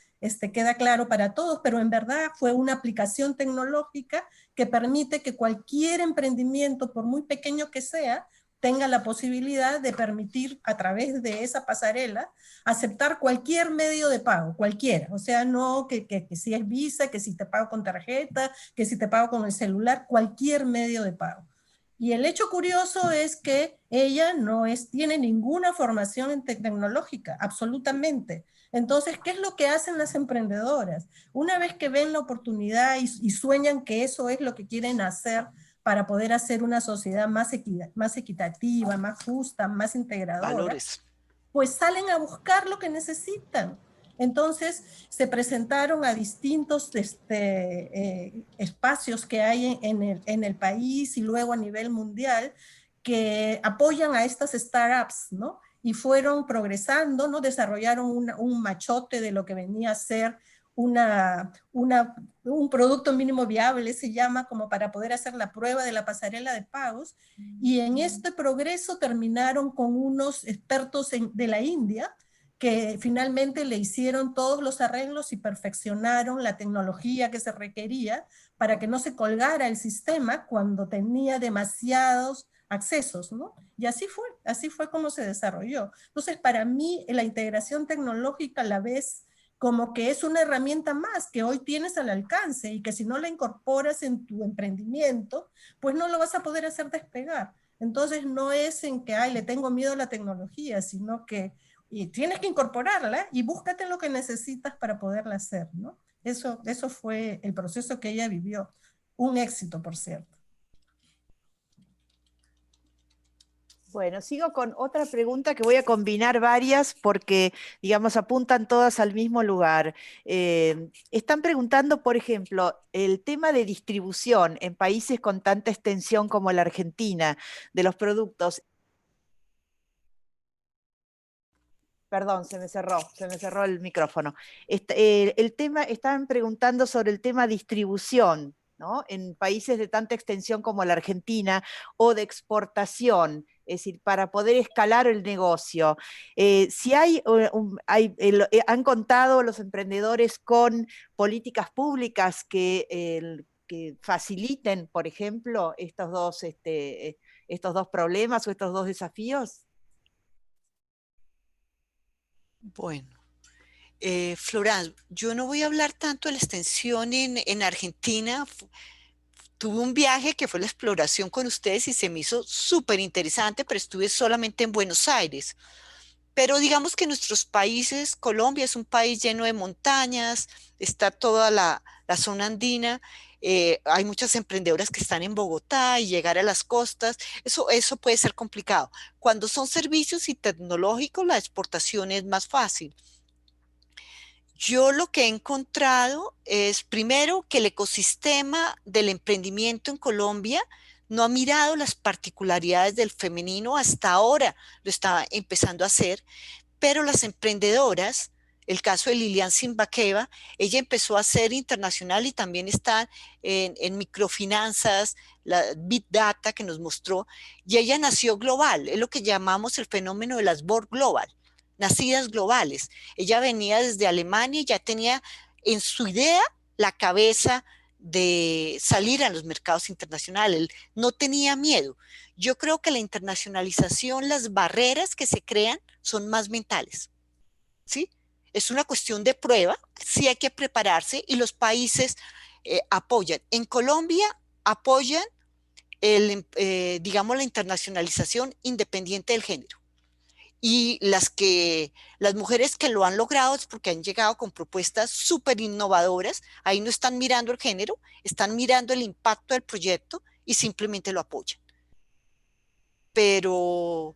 queda claro para todos, pero en verdad fue una aplicación tecnológica que permite que cualquier emprendimiento, por muy pequeño que sea, tenga la posibilidad de permitir a través de esa pasarela aceptar cualquier medio de pago, cualquiera. O sea, no que si es Visa, que si te pago con tarjeta, que si te pago con el celular, cualquier medio de pago. Y el hecho curioso es que ella no tiene ninguna formación tecnológica, absolutamente. Entonces, ¿qué es lo que hacen las emprendedoras? Una vez que ven la oportunidad y sueñan que eso es lo que quieren hacer para poder hacer una sociedad más equitativa, más justa, más integradora, valores, pues salen a buscar lo que necesitan. Entonces se presentaron a distintos espacios que hay en el país y luego a nivel mundial que apoyan a estas startups, ¿no? Y fueron progresando, ¿no? Desarrollaron un machote de lo que venía a ser un producto mínimo viable, se llama, como para poder hacer la prueba de la pasarela de pagos, y en este progreso terminaron con unos expertos de la India, que finalmente le hicieron todos los arreglos y perfeccionaron la tecnología que se requería para que no se colgara el sistema cuando tenía demasiados accesos, ¿no? Y así fue como se desarrolló. Entonces, para mí, la integración tecnológica la ves como que es una herramienta más que hoy tienes al alcance y que si no la incorporas en tu emprendimiento, pues no lo vas a poder hacer despegar. Entonces, no es en que, le tengo miedo a la tecnología, sino que tienes que incorporarla y búscate lo que necesitas para poderla hacer, ¿no? Eso fue el proceso que ella vivió. Un éxito, por cierto. Bueno, sigo con otra pregunta que voy a combinar varias porque, digamos, apuntan todas al mismo lugar. Están preguntando, por ejemplo, el tema de distribución en países con tanta extensión como la Argentina de los productos. Perdón, se me cerró el micrófono. Estaban preguntando sobre el tema distribución, ¿no? En países de tanta extensión como la Argentina, o de exportación, es decir, para poder escalar el negocio. Si han contado los emprendedores con políticas públicas que faciliten, por ejemplo, estos dos problemas o estos dos desafíos. Bueno, Florán, yo no voy a hablar tanto de la extensión en Argentina. Tuve un viaje que fue la exploración con ustedes y se me hizo súper interesante, pero estuve solamente en Buenos Aires. Pero digamos que nuestros países, Colombia es un país lleno de montañas, está toda la zona andina, hay muchas emprendedoras que están en Bogotá y llegar a las costas, eso puede ser complicado. Cuando son servicios y tecnológicos, la exportación es más fácil. Yo lo que he encontrado es, primero, que el ecosistema del emprendimiento en Colombia no ha mirado las particularidades del femenino, hasta ahora lo está empezando a hacer, pero las emprendedoras, el caso de Lilian Simbaqueva, ella empezó a ser internacional y también está en microfinanzas, la Big Data que nos mostró, y ella nació global, es lo que llamamos el fenómeno de las Born Global, nacidas globales. Ella venía desde Alemania y ya tenía en su idea la cabeza de salir a los mercados internacionales, no tenía miedo. Yo creo que la internacionalización, las barreras que se crean son más mentales, ¿sí? Es una cuestión de prueba, sí hay que prepararse y los países apoyan. En Colombia apoyan, digamos, la internacionalización independiente del género. Y las mujeres que lo han logrado es porque han llegado con propuestas súper innovadoras. Ahí no están mirando el género, están mirando el impacto del proyecto y simplemente lo apoyan. Pero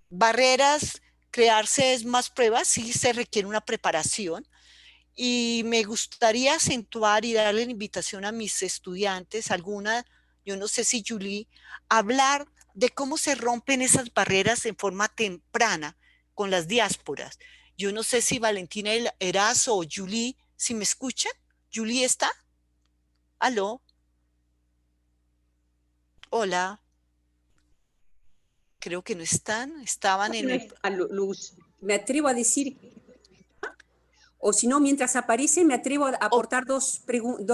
barreras, crearse es más pruebas, sí se requiere una preparación. Y me gustaría acentuar y darle la invitación a mis estudiantes, yo no sé si Julie, hablar de cómo se rompen esas barreras en forma temprana con las diásporas. Yo no sé si Valentina Erazo o Julie, si me escuchan. ¿Julie está? ¿Aló? Hola. Creo que no están. Estaban en el... Luz, me atrevo a decir, o si no, mientras aparece, me atrevo a aportar dos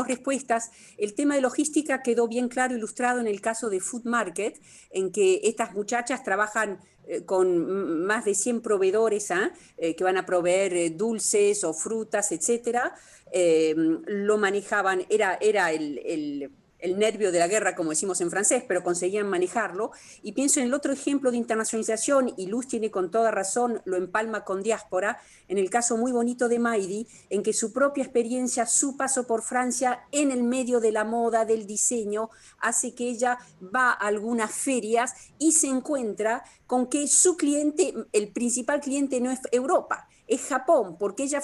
respuestas. El tema de logística quedó bien claro, ilustrado en el caso de Food Market, en que estas muchachas trabajan con más de 100 proveedores que van a proveer dulces o frutas, etcétera. Lo manejaban, era el nervio de la guerra, como decimos en francés, pero conseguían manejarlo. Y pienso en el otro ejemplo de internacionalización, y Luz tiene con toda razón, lo empalma con diáspora, en el caso muy bonito de Maidi, en que su propia experiencia, su paso por Francia en el medio de la moda, del diseño, hace que ella va a algunas ferias y se encuentra con que su cliente, el principal cliente no es Europa, es Japón, porque ella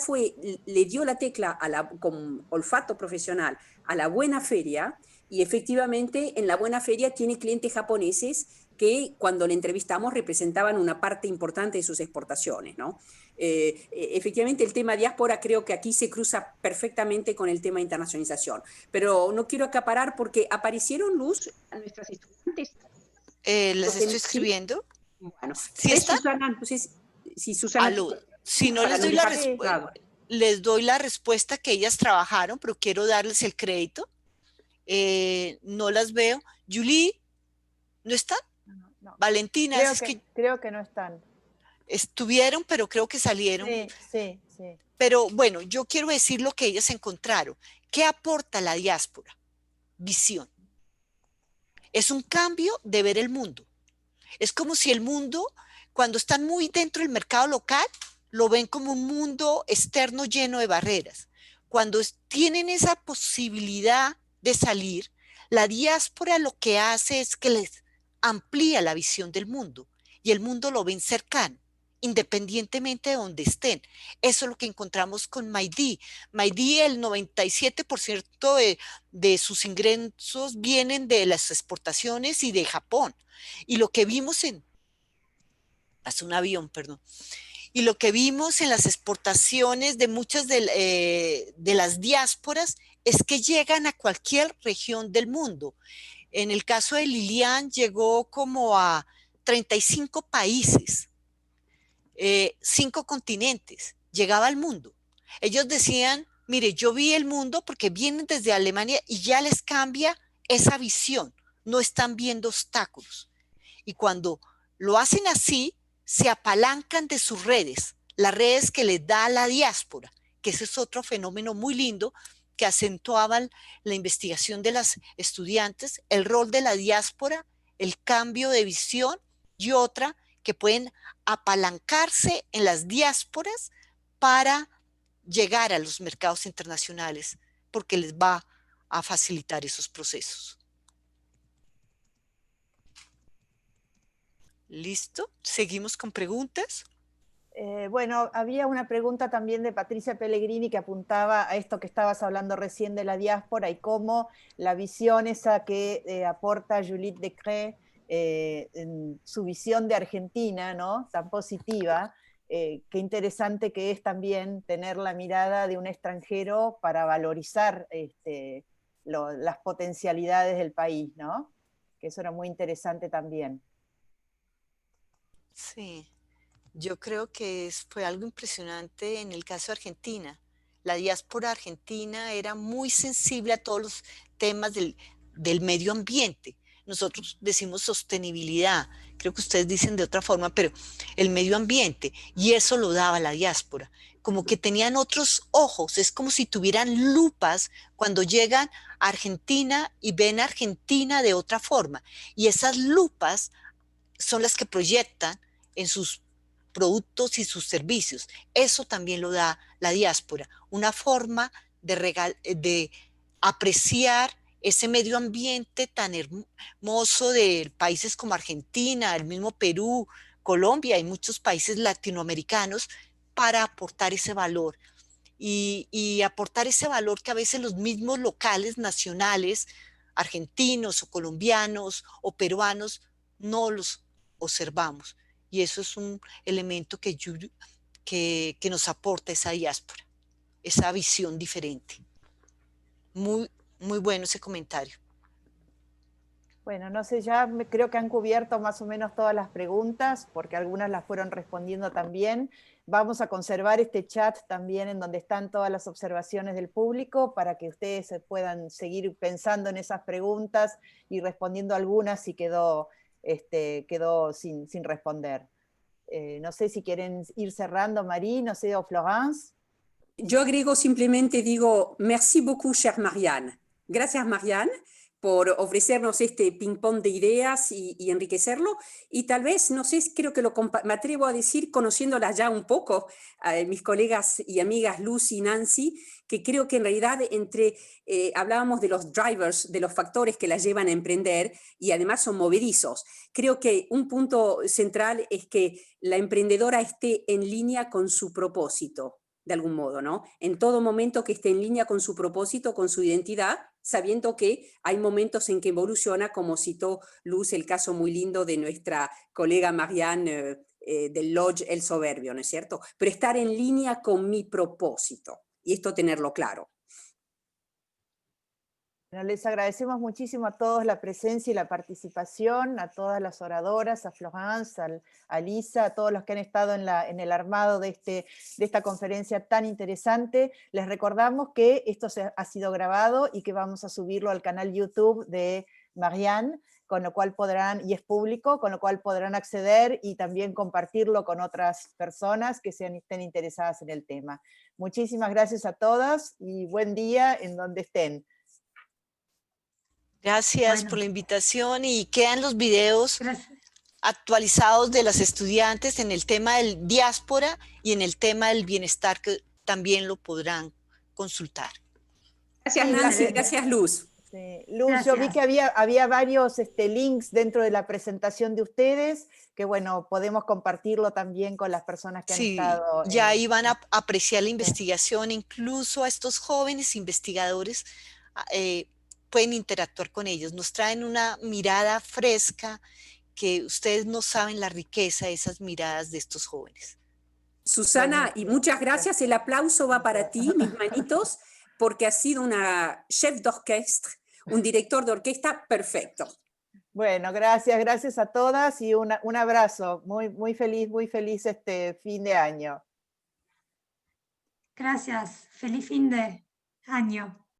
le dio la tecla con olfato profesional a la buena feria, y efectivamente en la buena feria tiene clientes japoneses que cuando le entrevistamos representaban una parte importante de sus exportaciones, ¿no? Efectivamente el tema diáspora creo que aquí se cruza perfectamente con el tema internacionalización, pero no quiero acaparar porque aparecieron, Luz, a nuestras estudiantes. ¿Les estoy escribiendo? Bueno, ¿Sí está? Susana, entonces, si Susana... Si no les doy les doy la respuesta que ellas trabajaron, pero quiero darles el crédito. No las veo. Julie, ¿no están? No. Valentina, creo que no están. Estuvieron, pero creo que salieron. Sí. Pero bueno, yo quiero decir lo que ellas encontraron. ¿Qué aporta la diáspora? Visión. Es un cambio de ver el mundo. Es como si el mundo, cuando están muy dentro del mercado local, lo ven como un mundo externo lleno de barreras. Cuando tienen esa posibilidad de salir, la diáspora lo que hace es que les amplía la visión del mundo y el mundo lo ven cercano, independientemente de donde estén. Eso es lo que encontramos con Maidi. Maidi, el 97% de sus ingresos vienen de las exportaciones y de Japón. Y lo que vimos pasó un avión, perdón. Y lo que vimos en las exportaciones de muchas de las diásporas es que llegan a cualquier región del mundo. En el caso de Lilian llegó como a 35 países, 5 continentes, llegaba al mundo. Ellos decían, mire, yo vi el mundo porque vienen desde Alemania y ya les cambia esa visión, no están viendo obstáculos. Y cuando lo hacen así, se apalancan de sus redes, las redes que les da la diáspora, que ese es otro fenómeno muy lindo que acentuaban la investigación de las estudiantes, el rol de la diáspora, el cambio de visión, y otra que pueden apalancarse en las diásporas para llegar a los mercados internacionales, porque les va a facilitar esos procesos. ¿Listo? ¿Seguimos con preguntas? Bueno, había una pregunta también de Patricia Pellegrini que apuntaba a esto que estabas hablando recién de la diáspora y cómo la visión esa que aporta Juliette Decré, en su visión de Argentina, ¿no? Tan positiva, qué interesante que es también tener la mirada de un extranjero para valorizar las potencialidades del país, ¿no? Que eso era muy interesante también. Sí, yo creo que fue algo impresionante en el caso de Argentina. La diáspora argentina era muy sensible a todos los temas del medio ambiente. Nosotros decimos sostenibilidad, creo que ustedes dicen de otra forma, pero el medio ambiente, y eso lo daba la diáspora. Como que tenían otros ojos, es como si tuvieran lupas cuando llegan a Argentina y ven a Argentina de otra forma. Y esas lupas son las que proyectan en sus productos y sus servicios. Eso también lo da la diáspora, una forma de apreciar ese medio ambiente tan hermoso de países como Argentina, el mismo Perú, Colombia y muchos países latinoamericanos, para aportar ese valor. Y aportar ese valor que a veces los mismos locales, nacionales, argentinos o colombianos o peruanos, no los observamos. Y eso es un elemento que nos aporta esa diáspora, esa visión diferente. Muy, muy bueno ese comentario. Bueno, no sé, ya creo que han cubierto más o menos todas las preguntas, porque algunas las fueron respondiendo también. Vamos a conservar este chat también en donde están todas las observaciones del público para que ustedes puedan seguir pensando en esas preguntas y respondiendo algunas si quedó sin responder. No sé si quieren ir cerrando, Marie, no sé, o Florence. Yo agrego simplemente, digo, merci beaucoup, chère Marianne. Gracias, Marianne, por ofrecernos este ping-pong de ideas y enriquecerlo. Y tal vez, no sé, creo que me atrevo a decir, conociéndolas ya un poco, mis colegas y amigas Lucy y Nancy, que creo que en realidad hablábamos de los drivers, de los factores que las llevan a emprender, y además son movedizos. Creo que un punto central es que la emprendedora esté en línea con su propósito, de algún modo, ¿no? En todo momento que esté en línea con su propósito, con su identidad, sabiendo que hay momentos en que evoluciona, como citó Luz, el caso muy lindo de nuestra colega Marianne del Lodge El Soberbio, ¿no es cierto? Pero estar en línea con mi propósito, y esto tenerlo claro. Bueno, les agradecemos muchísimo a todos la presencia y la participación, a todas las oradoras, a Florence, a Lisa, a todos los que han estado en el armado de esta conferencia tan interesante. Les recordamos que esto ha sido grabado y que vamos a subirlo al canal YouTube de Marianne, con lo cual podrán, y es público, con lo cual podrán acceder y también compartirlo con otras personas que estén interesadas en el tema. Muchísimas gracias a todas y buen día en donde estén. Gracias por la invitación, y quedan los videos actualizados de las estudiantes en el tema del diáspora y en el tema del bienestar, que también lo podrán consultar. Gracias, Nancy. Gracias, Luz. Sí. Luz, yo vi que había varios links dentro de la presentación de ustedes, que bueno, podemos compartirlo también con las personas que han estado. Ya ahí van a apreciar la investigación, incluso a estos jóvenes investigadores pueden interactuar con ellos, nos traen una mirada fresca que ustedes no saben la riqueza de esas miradas de estos jóvenes. Susana, y muchas gracias, el aplauso va para ti, mis manitos, porque has sido una chef d'orchestre, un director de orquesta perfecto. Bueno, gracias a todas y un abrazo, muy feliz este fin de año. Gracias, feliz fin de año.